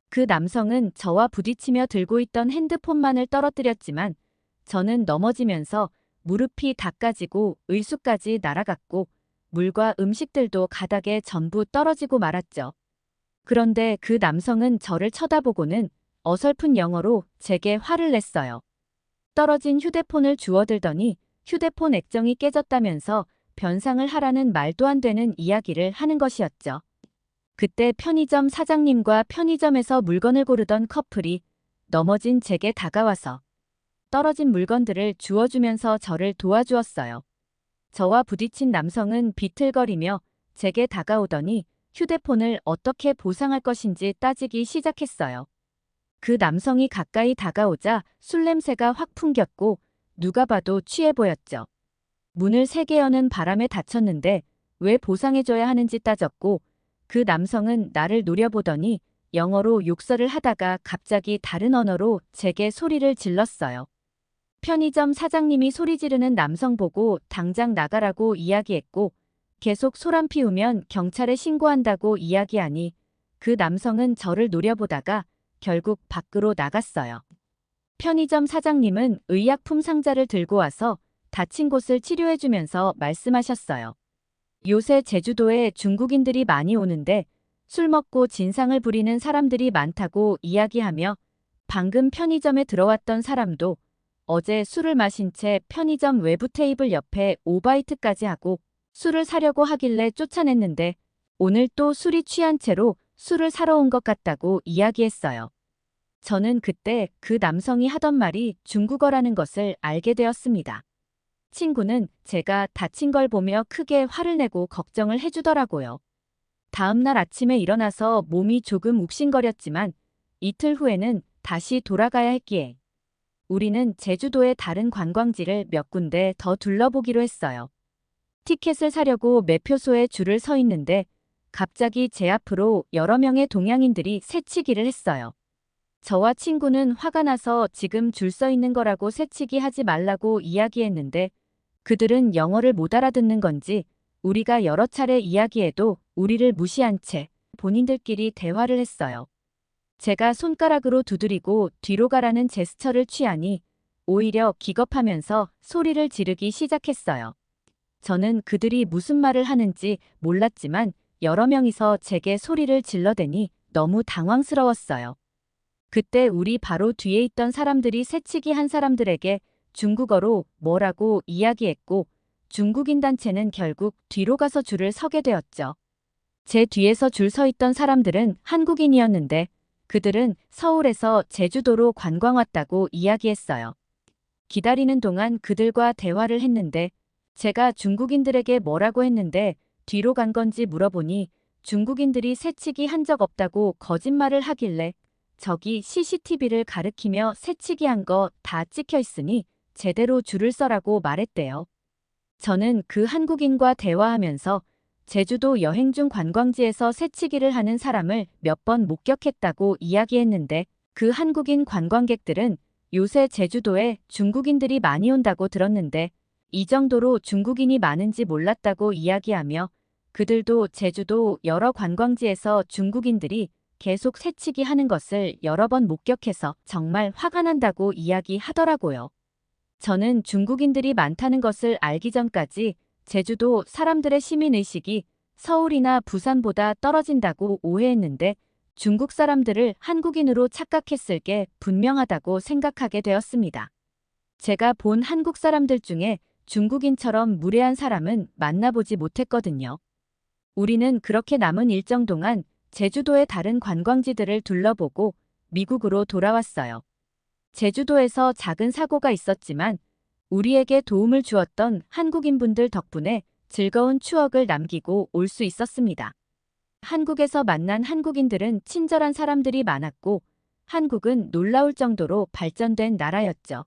그 남성은 저와 부딪히며 들고 있던 핸드폰만을 떨어뜨렸지만 저는 넘어지면서 무릎이 닦아지고 의수까지 날아갔고 물과 음식들도 가닥에 전부 떨어지고 말았죠. 그런데 그 남성은 저를 쳐다보고는 어설픈 영어로 제게 화를 냈어요. 떨어진 휴대폰을 주워들더니 휴대폰 액정이 깨졌다면서 변상을 하라는 말도 안 되는 이야기를 하는 것이었죠. 그때 편의점 사장님과 편의점에서 물건을 고르던 커플이 넘어진 제게 다가와서 떨어진 물건들을 주워주면서 저를 도와주었어요. 저와 부딪힌 남성은 비틀거리며 제게 다가오더니 휴대폰을 어떻게 보상할 것인지 따지기 시작했어요. 그 남성이 가까이 다가오자 술 냄새가 확 풍겼고 누가 봐도 취해 보였죠. 문을 세게 여는 바람에 다쳤는데 왜 보상해줘야 하는지 따졌고 그 남성은 나를 노려보더니 영어로 욕설을 하다가 갑자기 다른 언어로 제게 소리를 질렀어요. 편의점 사장님이 소리 지르는 남성 보고 당장 나가라고 이야기했고 계속 소란 피우면 경찰에 신고한다고 이야기하니 그 남성은 저를 노려보다가 결국 밖으로 나갔어요. 편의점 사장님은 의약품 상자를 들고 와서 다친 곳을 치료해주면서 말씀하셨어요. 요새 제주도에 중국인들이 많이 오는데 술 먹고 진상을 부리는 사람들이 많다고 이야기하며 방금 편의점에 들어왔던 사람도 어제 술을 마신 채 편의점 외부 테이블 옆에 오바이트까지 하고 술을 사려고 하길래 쫓아냈는데 오늘 또 술이 취한 채로 술을 사러 온 것 같다고 이야기했어요. 저는 그때 그 남성이 하던 말이 중국어라는 것을 알게 되었습니다. 친구는 제가 다친 걸 보며 크게 화를 내고 걱정을 해주더라고요. 다음 날 아침에 일어나서 몸이 조금 욱신거렸지만 이틀 후에는 다시 돌아가야 했기에 우리는 제주도의 다른 관광지를 몇 군데 더 둘러보기로 했어요. 티켓을 사려고 매표소에 줄을 서 있는데 갑자기 제 앞으로 여러 명의 동양인들이 새치기를 했어요. 저와 친구는 화가 나서 지금 줄 서 있는 거라고 새치기 하지 말라고 이야기했는데 그들은 영어를 못 알아듣는 건지 우리가 여러 차례 이야기해도 우리를 무시한 채 본인들끼리 대화를 했어요. 제가 손가락으로 두드리고 뒤로 가라는 제스처를 취하니 오히려 기겁하면서 소리를 지르기 시작했어요. 저는 그들이 무슨 말을 하는지 몰랐지만 여러 명이서 제게 소리를 질러대니 너무 당황스러웠어요. 그때 우리 바로 뒤에 있던 사람들이 새치기 한 사람들에게 중국어로 뭐라고 이야기했고 중국인 단체는 결국 뒤로 가서 줄을 서게 되었죠. 제 뒤에서 줄 서 있던 사람들은 한국인이었는데 그들은 서울에서 제주도로 관광 왔다고 이야기했어요. 기다리는 동안 그들과 대화를 했는데 제가 중국인들에게 뭐라고 했는데 뒤로 간 건지 물어보니 중국인들이 새치기 한 적 없다고 거짓말을 하길래 저기 CCTV를 가리키며 새치기 한 거 다 찍혀 있으니 제대로 줄을 서라고 말했대요. 저는 그 한국인과 대화하면서 제주도 여행 중 관광지에서 새치기를 하는 사람을 몇 번 목격했다고 이야기했는데 그 한국인 관광객들은 요새 제주도에 중국인들이 많이 온다고 들었는데 이 정도로 중국인이 많은지 몰랐다고 이야기하며 그들도 제주도 여러 관광지에서 중국인들이 계속 새치기 하는 것을 여러 번 목격해서 정말 화가 난다고 이야기하더라고요. 저는 중국인들이 많다는 것을 알기 전까지 제주도 사람들의 시민의식이 서울이나 부산보다 떨어진다고 오해했는데 중국 사람들을 한국인으로 착각했을 게 분명하다고 생각하게 되었습니다. 제가 본 한국 사람들 중에 중국인처럼 무례한 사람은 만나보지 못했거든요. 우리는 그렇게 남은 일정 동안 제주도의 다른 관광지들을 둘러보고 미국으로 돌아왔어요. 제주도에서 작은 사고가 있었지만 우리에게 도움을 주었던 한국인분들 덕분에 즐거운 추억을 남기고 올 수 있었습니다. 한국에서 만난 한국인들은 친절한 사람들이 많았고 한국은 놀라울 정도로 발전된 나라였죠.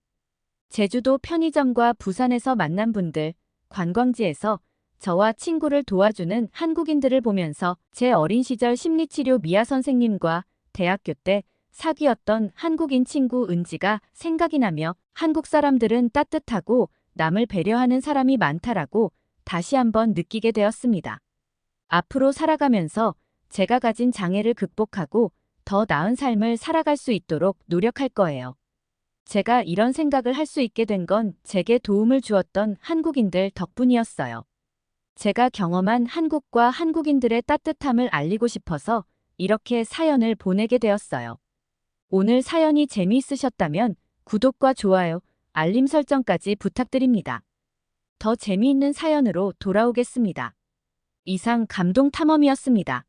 제주도 편의점과 부산에서 만난 분들, 관광지에서 저와 친구를 도와주는 한국인들을 보면서 제 어린 시절 심리치료 미아 선생님과 대학교 때 사귀었던 한국인 친구 은지가 생각이 나며 한국 사람들은 따뜻하고 남을 배려하는 사람이 많다라고 다시 한번 느끼게 되었습니다. 앞으로 살아가면서 제가 가진 장애를 극복하고 더 나은 삶을 살아갈 수 있도록 노력할 거예요. 제가 이런 생각을 할 수 있게 된 건 제게 도움을 주었던 한국인들 덕분이었어요. 제가 경험한 한국과 한국인들의 따뜻함을 알리고 싶어서 이렇게 사연을 보내게 되었어요. 오늘 사연이 재미있으셨다면 구독과 좋아요, 알림 설정까지 부탁드립니다. 더 재미있는 사연으로 돌아오겠습니다. 이상 감동 탐험이었습니다.